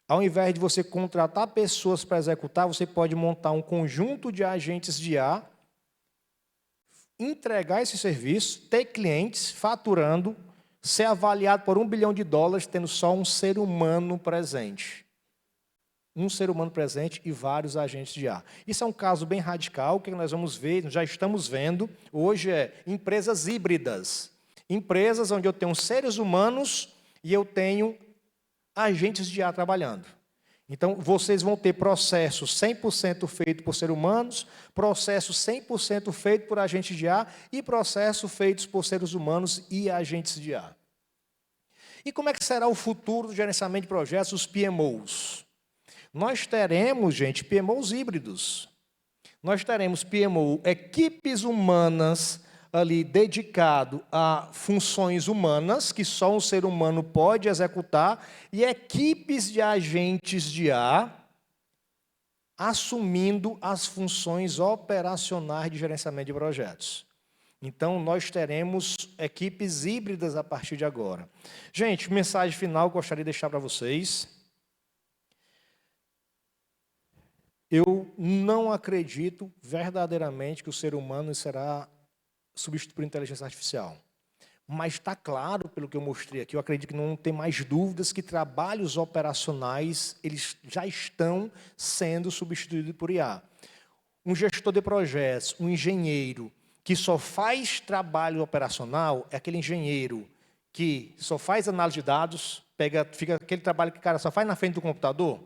ao invés de você contratar pessoas para executar, você pode montar um conjunto de agentes de IA, entregar esse serviço, ter clientes faturando, ser avaliado por $1 bilhão, tendo só um ser humano presente. Um ser humano presente e vários agentes de IA. Isso é um caso bem radical, que nós vamos ver, já estamos vendo, hoje empresas híbridas. Empresas onde eu tenho seres humanos e eu tenho agentes de IA trabalhando. Então, vocês vão ter processos 100% feito por seres humanos, processos 100% feito por agentes de IA e processos feitos por seres humanos e agentes de IA. E como é que será o futuro do gerenciamento de projetos, os PMOs? Nós teremos, gente, PMOs híbridos. Nós teremos PMO, equipes humanas ali dedicado a funções humanas, que só um ser humano pode executar, e equipes de agentes de IA assumindo as funções operacionais de gerenciamento de projetos. Então, nós teremos equipes híbridas a partir de agora. Gente, mensagem final que eu gostaria de deixar para vocês. Eu não acredito verdadeiramente que o ser humano será substituído por inteligência artificial. Mas está claro, pelo que eu mostrei aqui, eu acredito que não tem mais dúvidas que trabalhos operacionais eles já estão sendo substituídos por IA. Um gestor de projetos, um engenheiro que só faz trabalho operacional, é aquele engenheiro que só faz análise de dados, fica aquele trabalho que o cara só faz na frente do computador.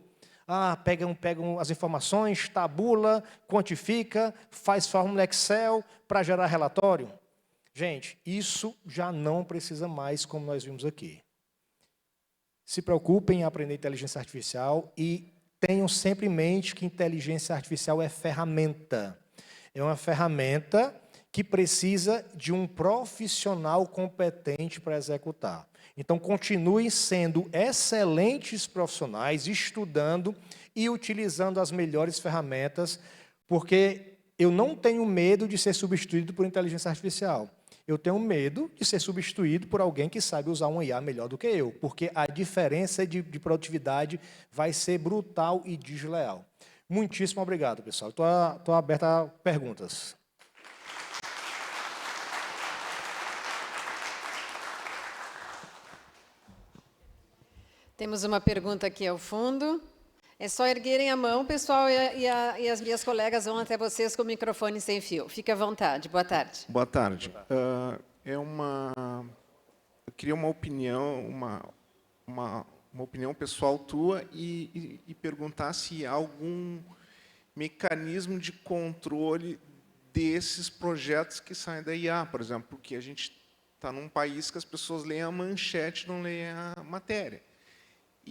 Pegam as informações, tabula, quantifica, faz fórmula Excel para gerar relatório. Gente, isso já não precisa mais, como nós vimos aqui. Se preocupem em aprender inteligência artificial e tenham sempre em mente que inteligência artificial é ferramenta. É uma ferramenta que precisa de um profissional competente para executar. Então, continuem sendo excelentes profissionais, estudando e utilizando as melhores ferramentas, porque eu não tenho medo de ser substituído por inteligência artificial. Eu tenho medo de ser substituído por alguém que sabe usar um IA melhor do que eu, porque a diferença de produtividade vai ser brutal e desleal. Muitíssimo obrigado, pessoal. Estou aberto a perguntas. Temos uma pergunta aqui ao fundo. É só erguerem a mão, pessoal, e as minhas colegas vão até vocês com o microfone sem fio. Fique à vontade. Boa tarde. Boa tarde. Eu queria uma opinião, uma opinião pessoal tua e perguntar se há algum mecanismo de controle desses projetos que saem da IA, por exemplo, porque a gente está num país que as pessoas leem a manchete, não leem a matéria.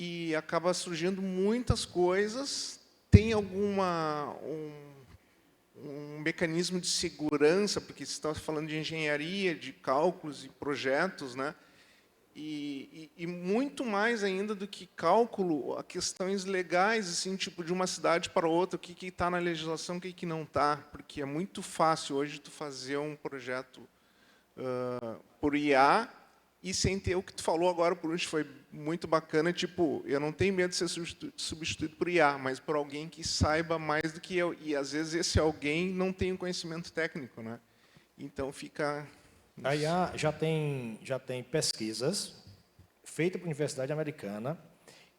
E acaba surgindo muitas coisas. Tem um mecanismo de segurança, porque você está falando de engenharia, de cálculos e projetos, né? E muito mais ainda do que cálculo, a questões legais, assim, tipo de uma cidade para outra, o que está na legislação, o que não está, porque é muito fácil hoje tu fazer um projeto por IA e sem ter o que tu falou agora por último, foi muito bacana, tipo, eu não tenho medo de ser substituído por IA, mas por alguém que saiba mais do que eu, e às vezes esse alguém não tem um conhecimento técnico, né? Então fica... A IA já tem pesquisas feitas pela Universidade Americana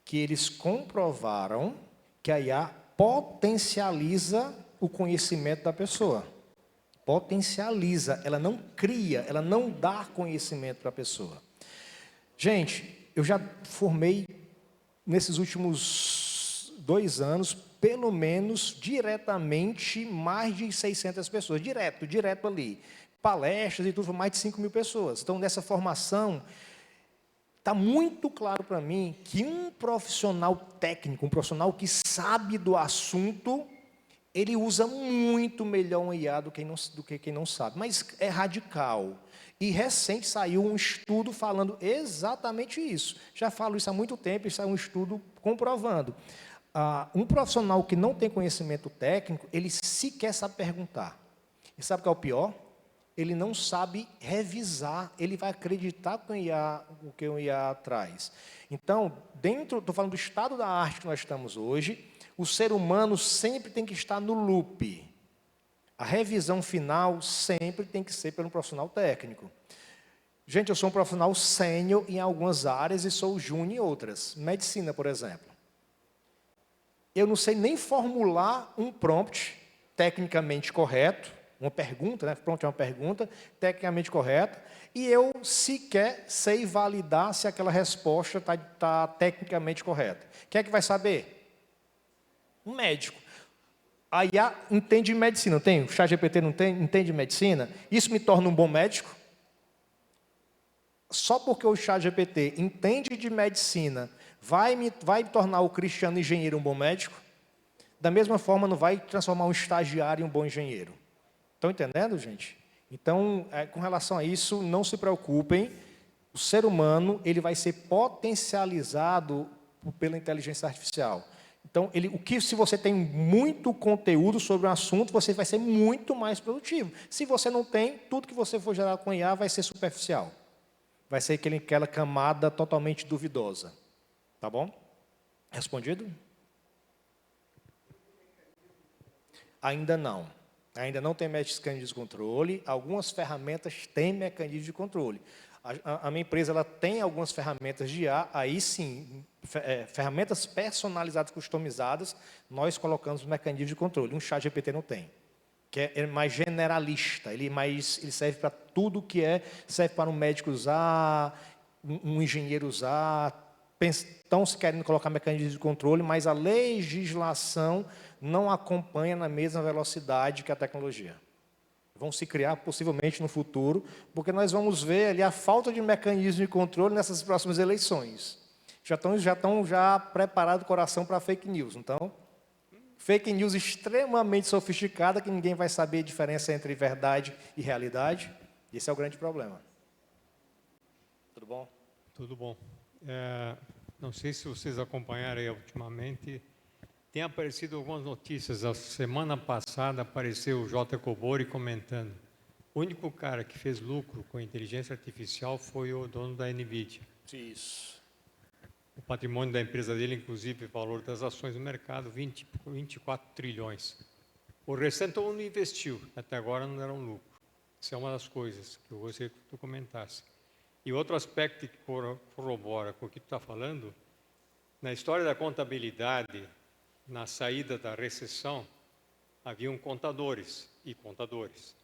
que eles comprovaram que a IA potencializa o conhecimento da pessoa. Potencializa, ela não cria, ela não dá conhecimento para a pessoa. Gente, eu já formei, nesses últimos 2 anos, pelo menos, diretamente, mais de 600 pessoas, direto ali. Palestras e tudo, mais de 5.000 pessoas. Então, nessa formação, Está muito claro para mim que um profissional técnico, um profissional que sabe do assunto, ele usa muito melhor um IA do que quem não sabe. Mas é radical. E recente saiu um estudo falando exatamente isso. Já falo isso há muito tempo, e saiu um estudo comprovando. Um profissional que não tem conhecimento técnico, ele sequer sabe perguntar. E sabe o que é o pior? Ele não sabe revisar, ele vai acreditar o que o IA traz. Então, estou falando do estado da arte que nós estamos hoje, o ser humano sempre tem que estar no loop. A revisão final sempre tem que ser pelo profissional técnico. Gente, eu sou um profissional sênior em algumas áreas e sou júnior em outras. Medicina, por exemplo. Eu não sei nem formular um prompt tecnicamente correto, uma pergunta, né? Prompt é uma pergunta tecnicamente correta, e eu sequer sei validar se aquela resposta está tecnicamente correta. Quem é que vai saber? Um médico. A IA entende de medicina, não tem? O ChatGPT não entende de medicina? Isso me torna um bom médico? Só porque o ChatGPT entende de medicina, vai me tornar o Cristiano engenheiro um bom médico? Da mesma forma, não vai transformar um estagiário em um bom engenheiro. Estão entendendo, gente? Então, com relação a isso, não se preocupem. O ser humano ele vai ser potencializado pela inteligência artificial. Então, se você tem muito conteúdo sobre um assunto, você vai ser muito mais produtivo. Se você não tem, tudo que você for gerar com IA vai ser superficial. Vai ser aquela camada totalmente duvidosa. Tá bom? Respondido? Ainda não. Ainda não tem mecanismo de controle. Algumas ferramentas têm mecanismo de controle. A minha empresa ela tem algumas ferramentas de IA, aí sim, ferramentas personalizadas, customizadas, nós colocamos mecanismos de controle. Um ChatGPT não tem, que é mais generalista, ele serve para tudo que serve para um médico usar, um engenheiro usar. Estão se querendo colocar mecanismos de controle, mas a legislação não acompanha na mesma velocidade que a tecnologia. Vão se criar possivelmente no futuro, porque nós vamos ver ali a falta de mecanismo de controle nessas próximas eleições. Já estão preparados o coração para fake news. Então, fake news extremamente sofisticada, que ninguém vai saber a diferença entre verdade e realidade. Esse é o grande problema. Tudo bom? Tudo bom. Não sei se vocês acompanharam aí ultimamente, tem aparecido algumas notícias. A semana passada apareceu o J. Cobori comentando. O único cara que fez lucro com inteligência artificial foi o dono da NVIDIA. Isso. O patrimônio da empresa dele, inclusive, o valor das ações no mercado, 24 trilhões. O restante todo mundo investiu, até agora não deram lucro. Isso é uma das coisas que eu gostaria que tu comentasse. E outro aspecto que corrobora com o que tu está falando, na história da contabilidade, na saída da recessão, haviam contadores e contadores.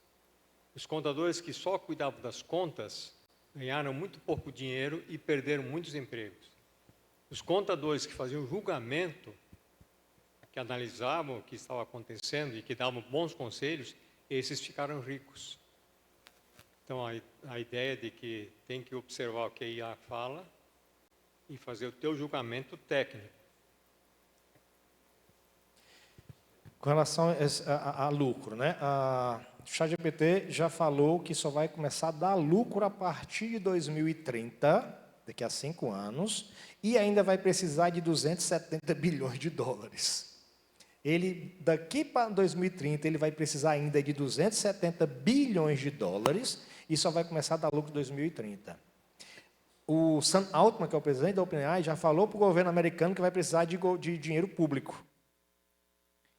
Os contadores que só cuidavam das contas ganharam muito pouco dinheiro e perderam muitos empregos. Os contadores que faziam julgamento, que analisavam o que estava acontecendo e que davam bons conselhos, esses ficaram ricos. Então, a ideia de que tem que observar o que a IA fala e fazer o teu julgamento técnico. Com relação a lucro, né? A ChatGPT já falou que só vai começar a dar lucro a partir de 2030, daqui a 5 anos, e ainda vai precisar de 270 bilhões de dólares. Daqui para 2030, ele vai precisar ainda de 270 bilhões de dólares e só vai começar a dar lucro em 2030. O Sam Altman, que é o presidente da OpenAI, já falou para o governo americano que vai precisar de dinheiro público.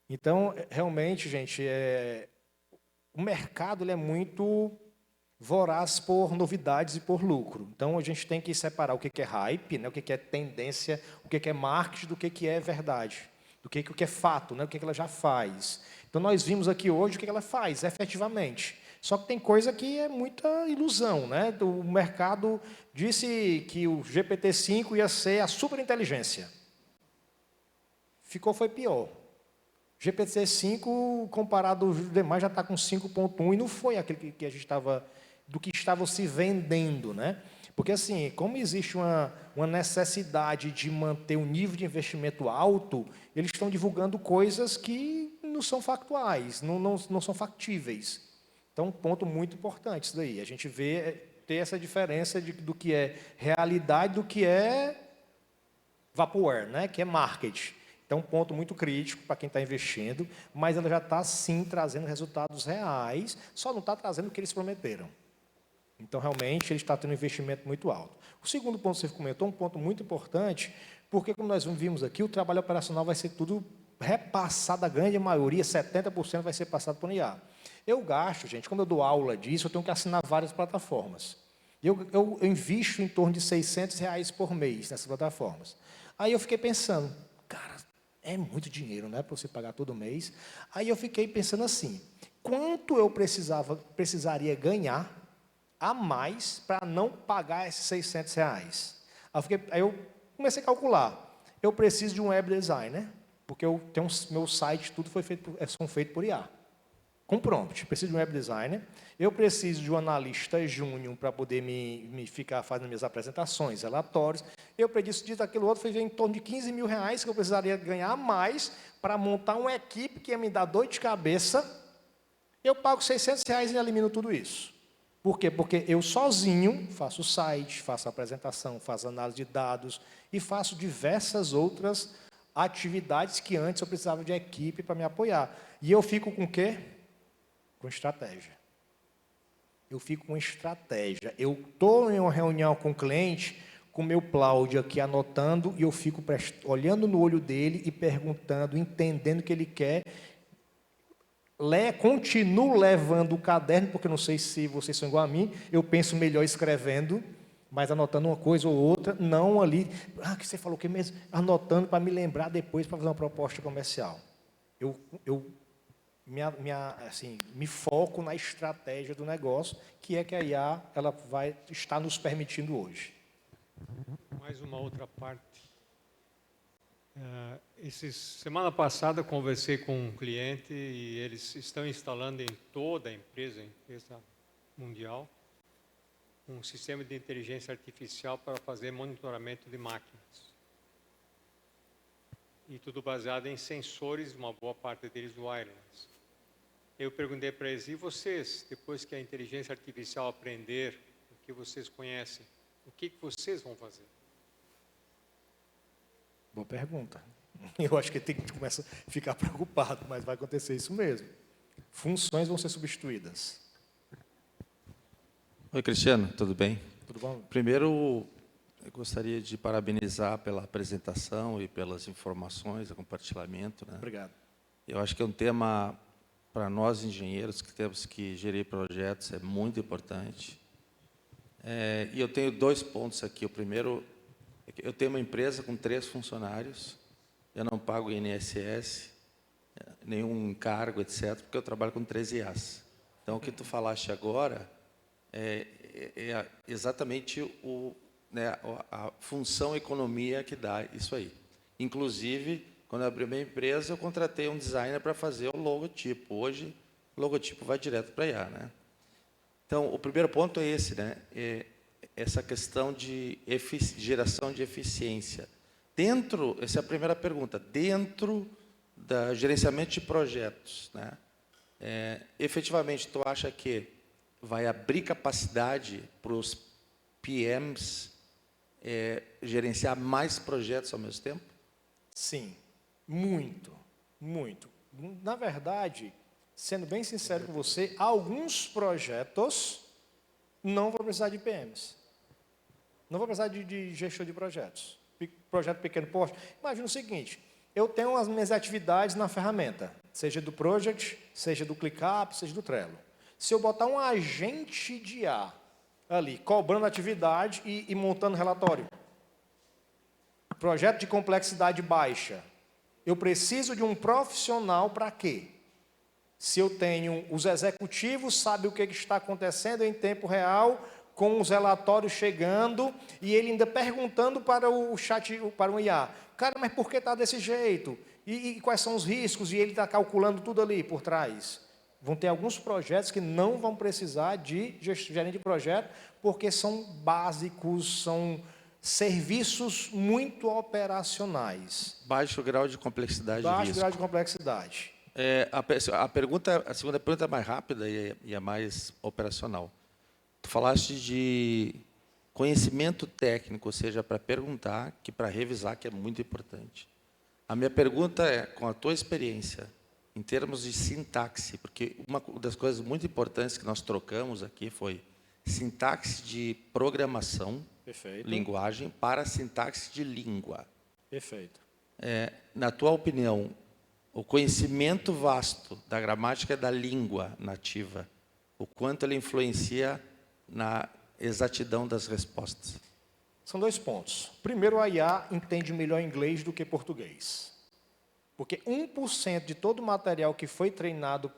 Então, realmente, gente, o mercado ele é muito voraz por novidades e por lucro. Então, a gente tem que separar o que é hype, né, o que é tendência, o que é marketing, do que é verdade, do que é fato, né, o que ela já faz. Então, nós vimos aqui hoje o que ela faz, efetivamente. Só que tem coisa que é muita ilusão, né? O mercado disse que o GPT-5 ia ser a superinteligência. Foi pior. GPT-5, comparado aos demais, já está com 5.1 e não foi aquele que a gente estava, do que estava se vendendo, né? Porque, assim, como existe uma necessidade de manter um nível de investimento alto, eles estão divulgando coisas que não são factuais, não são factíveis. Então, um ponto muito importante isso daí. A gente ter essa diferença do que é realidade do que é vaporware, né? Que é marketing. Então, um ponto muito crítico para quem está investindo, mas ela já está, sim, trazendo resultados reais, só não está trazendo o que eles prometeram. Então, realmente, ele está tendo um investimento muito alto. O segundo ponto que você comentou, um ponto muito importante, porque, como nós vimos aqui, o trabalho operacional vai ser tudo repassado, a grande maioria, 70% vai ser passado por IA. Eu gasto, gente, como eu dou aula disso, eu tenho que assinar várias plataformas. Eu invisto em torno de R$600 por mês nessas plataformas. Aí eu fiquei pensando, cara, é muito dinheiro, né, para você pagar todo mês. Aí eu fiquei pensando assim, quanto eu precisaria ganhar a mais para não pagar esses R$600? Aí eu comecei a calcular. Eu preciso de um web designer, porque eu tenho meu site, tudo são feitos por IA. Com prompt, eu preciso de um web designer, eu preciso de um analista júnior para poder me ficar fazendo minhas apresentações, relatórios, eu preciso disso, daquilo outro, foi em torno de R$15 mil que eu precisaria ganhar a mais para montar uma equipe que ia me dar dor de cabeça. Eu pago R$600 e elimino tudo isso. Por quê? Porque eu sozinho faço o site, faço a apresentação, faço análise de dados e faço diversas outras atividades que antes eu precisava de equipe para me apoiar. E eu fico com o quê? Com estratégia. Eu fico com estratégia. Eu estou em uma reunião com o cliente, com o meu Cláudio aqui anotando, e eu fico olhando no olho dele e perguntando, entendendo o que ele quer. Continuo levando o caderno, porque não sei se vocês são igual a mim, eu penso melhor escrevendo, mas anotando uma coisa ou outra, não ali, que você falou o que mesmo? Anotando para me lembrar depois para fazer uma proposta comercial. Me foco na estratégia do negócio, que é que a IA ela vai estar nos permitindo hoje. Mais uma outra parte. Semana passada conversei com um cliente e eles estão instalando em toda a empresa mundial, um sistema de inteligência artificial para fazer monitoramento de máquinas. E tudo baseado em sensores, uma boa parte deles wireless. Eu perguntei para eles, e vocês, depois que a inteligência artificial aprender o que vocês conhecem, o que vocês vão fazer? Boa pergunta. Eu acho que tem que começar a ficar preocupado, mas vai acontecer isso mesmo. Funções vão ser substituídas. Oi, Cristiano, tudo bem? Tudo bom? Primeiro, eu gostaria de parabenizar pela apresentação e pelas informações, o compartilhamento, né? Obrigado. Eu acho que é um tema, para nós engenheiros que temos que gerir projetos, é muito importante. E eu tenho 2 pontos aqui. O primeiro, é que eu tenho uma empresa com 3 funcionários, eu não pago INSS, nenhum encargo, etc., porque eu trabalho com 3 IAs. Então, o que tu falaste agora é exatamente a função economia que dá isso aí. Inclusive, quando eu abri a minha empresa, eu contratei um designer para fazer o logotipo. Hoje, o logotipo vai direto para a IA, né? Então, o primeiro ponto é esse, né? Essa questão de geração de eficiência. Essa é a primeira pergunta, dentro do gerenciamento de projetos, né? Efetivamente, tu acha que vai abrir capacidade para os PMs gerenciar mais projetos ao mesmo tempo? Sim, muito, muito. Na verdade, sendo bem sincero com você, alguns projetos não vão precisar de PMs. Não vou precisar de gestor de projetos. Projeto pequeno porte. Imagina o seguinte, eu tenho as minhas atividades na ferramenta, seja do Project, seja do ClickUp, seja do Trello. Se eu botar um agente de IA ali, cobrando atividade e montando relatório, projeto de complexidade baixa, eu preciso de um profissional para quê? Se eu tenho os executivos, sabem o que está acontecendo em tempo real, com os relatórios chegando, e ele ainda perguntando para o chat, para o IA, cara, mas por que está desse jeito? E quais são os riscos? E ele está calculando tudo ali por trás. Vão ter alguns projetos que não vão precisar de gerente de projeto, porque são básicos, são serviços muito operacionais. Baixo grau de complexidade e Baixo risco. grau de complexidade. A segunda pergunta é mais rápida e é mais operacional. Tu falaste de conhecimento técnico, ou seja, para perguntar, que para revisar, que é muito importante. A minha pergunta é, com a tua experiência, em termos de sintaxe, porque uma das coisas muito importantes que nós trocamos aqui foi sintaxe de programação, Perfeito. linguagem, para sintaxe de língua. Perfeito. Na tua opinião, o conhecimento vasto da gramática da língua nativa, o quanto ele influencia na exatidão das respostas? São 2 pontos. Primeiro, a IA entende melhor inglês do que português. Porque 1% de todo o material que foi treinado,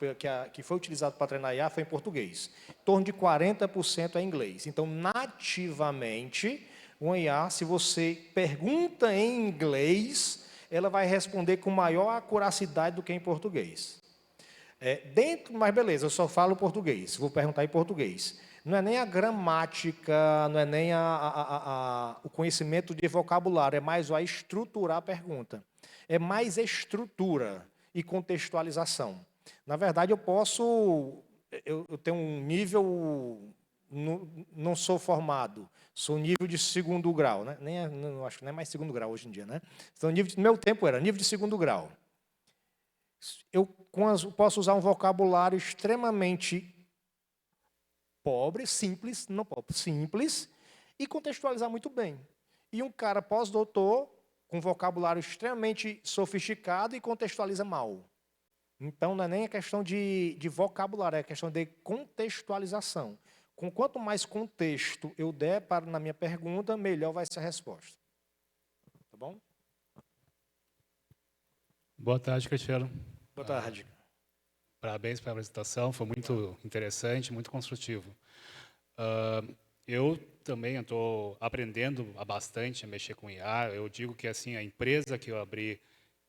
que foi utilizado para treinar a IA foi em português. Em torno de 40% é em inglês. Então, nativamente, uma IA, se você pergunta em inglês, ela vai responder com maior acuracidade do que em português. Mas beleza, eu só falo português, vou perguntar em português. Não é nem a gramática, não é nem o conhecimento de vocabulário, é mais a estruturar a pergunta. É mais estrutura e contextualização. Na verdade, eu tenho um nível, não sou formado, sou nível de 2º grau, né? Acho que não é mais 2º grau hoje em dia, né? Então, no meu tempo era nível de 2º grau. Eu posso usar um vocabulário extremamente pobre, simples, não pobre, simples, e contextualizar muito bem. E um cara pós-doutor, com vocabulário extremamente sofisticado e contextualiza mal. Então, não é nem a questão de vocabulário, é a questão de contextualização. Com quanto mais contexto eu der na minha pergunta, melhor vai ser a resposta. Tá bom? Boa tarde, Cristiano. Boa tarde. Parabéns pela apresentação, foi muito interessante, muito construtivo. Eu também estou aprendendo bastante a mexer com IA. Eu digo que assim a empresa que eu abri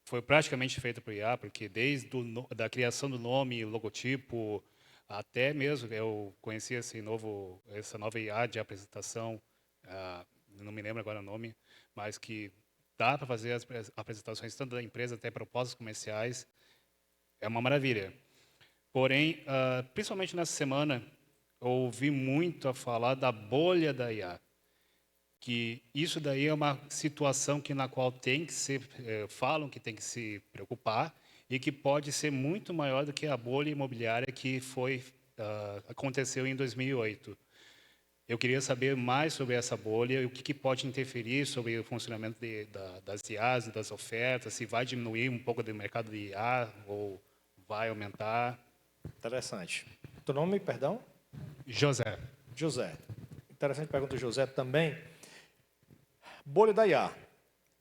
foi praticamente feita por IA, porque desde da criação do nome, logotipo, até mesmo eu conheci essa nova IA de apresentação, não me lembro agora o nome, mas que dá para fazer as apresentações tanto da empresa até propostas comerciais. É uma maravilha. Porém, principalmente nessa semana, eu ouvi muito a falar da bolha da IA, que isso daí é uma situação na qual falam que tem que se preocupar e que pode ser muito maior do que a bolha imobiliária que aconteceu em 2008. Eu queria saber mais sobre essa bolha e o que pode interferir sobre o funcionamento das IAs e das ofertas, se vai diminuir um pouco do mercado de IA ou vai aumentar. Interessante. Teu nome, perdão? José. José. Interessante pergunta do José também. Bolha da IA.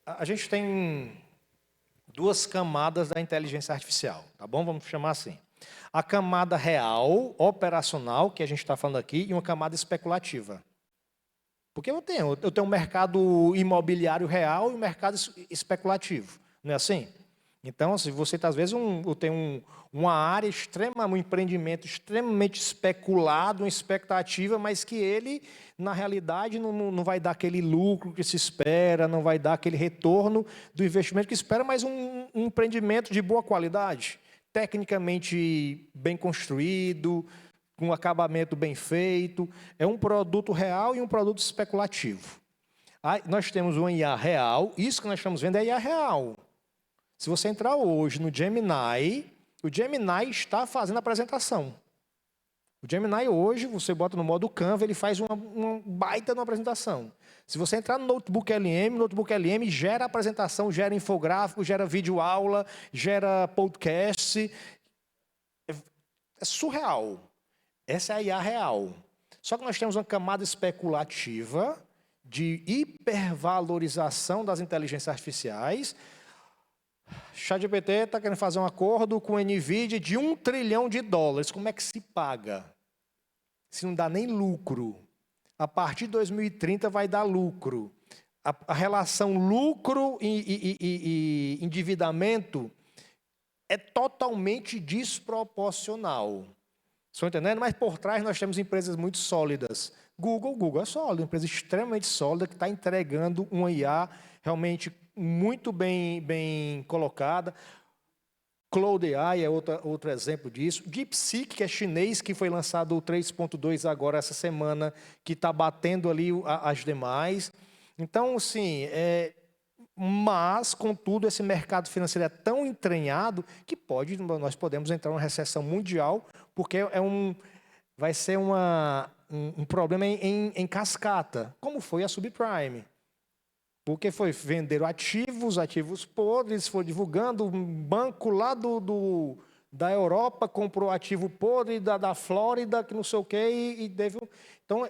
A gente tem 2 camadas da inteligência artificial, tá bom? Vamos chamar assim. A camada real, operacional, que a gente está falando aqui, e uma camada especulativa. Porque eu tenho um mercado imobiliário real e um mercado especulativo. Não é assim? Então, se você às vezes tem uma área um empreendimento extremamente especulado, uma expectativa, mas que ele, na realidade, não vai dar aquele lucro que se espera, não vai dar aquele retorno do investimento que espera, mas um empreendimento de boa qualidade, tecnicamente bem construído, com um acabamento bem feito. É um produto real e um produto especulativo. Aí, nós temos uma IA real, isso que nós estamos vendo é IA real. Se você entrar hoje no Gemini, o Gemini está fazendo a apresentação. O Gemini hoje, você bota no modo Canva, ele faz uma baita de uma apresentação. Se você entrar no Notebook LM, o Notebook LM gera apresentação, gera infográfico, gera videoaula, gera podcast. É surreal. Essa é a IA real. Só que nós temos uma camada especulativa de hipervalorização das inteligências artificiais. ChatGPT está querendo fazer um acordo com a NVIDIA de $1 trilhão. Como é que se paga? Se não dá nem lucro. A partir de 2030 vai dar lucro. A relação lucro e endividamento é totalmente desproporcional. Estão entendendo? Mas por trás nós temos empresas muito sólidas. Google é sólido, uma empresa extremamente sólida que está entregando uma IA realmente muito bem colocada. Cloud AI é outro exemplo disso. DeepSeek, que é chinês, que foi lançado o 3.2 agora essa semana, que está batendo ali as demais. Então, assim, mas, contudo, esse mercado financeiro é tão entranhado que nós podemos entrar numa recessão mundial, porque vai ser um problema em cascata, como foi a subprime. Porque venderam ativos podres, foi divulgando, um banco lá da Europa comprou ativo podre da Flórida, que não sei o quê, e teve... Então,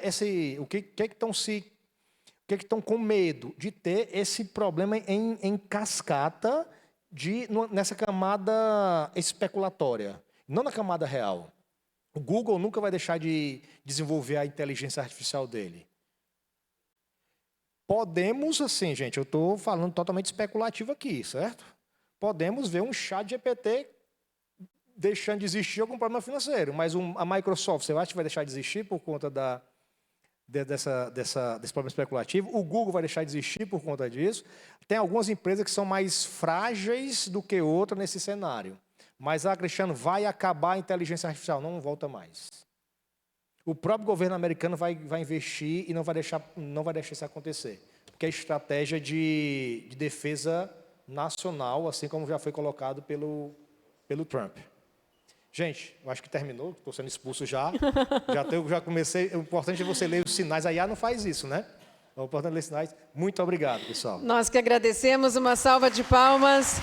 o que estão com medo? De ter esse problema em cascata nessa camada especulatória, não na camada real. O Google nunca vai deixar de desenvolver a inteligência artificial dele. Podemos, assim, gente, eu estou falando totalmente especulativo aqui, certo? Podemos ver um ChatGPT deixando de existir algum problema financeiro, mas a Microsoft, você acha que vai deixar de existir por conta desse problema especulativo? O Google vai deixar de existir por conta disso? Tem algumas empresas que são mais frágeis do que outras nesse cenário. Mas, Cristiano, vai acabar a inteligência artificial? Não volta mais. O próprio governo americano vai investir e não vai deixar isso acontecer. Porque é estratégia de defesa nacional, assim como já foi colocado pelo Trump. Gente, eu acho que terminou, estou sendo expulso já. Já comecei. O importante é você ler os sinais. A IA não faz isso, né? O importante é ler os sinais. Muito obrigado, pessoal. Nós que agradecemos. Uma salva de palmas.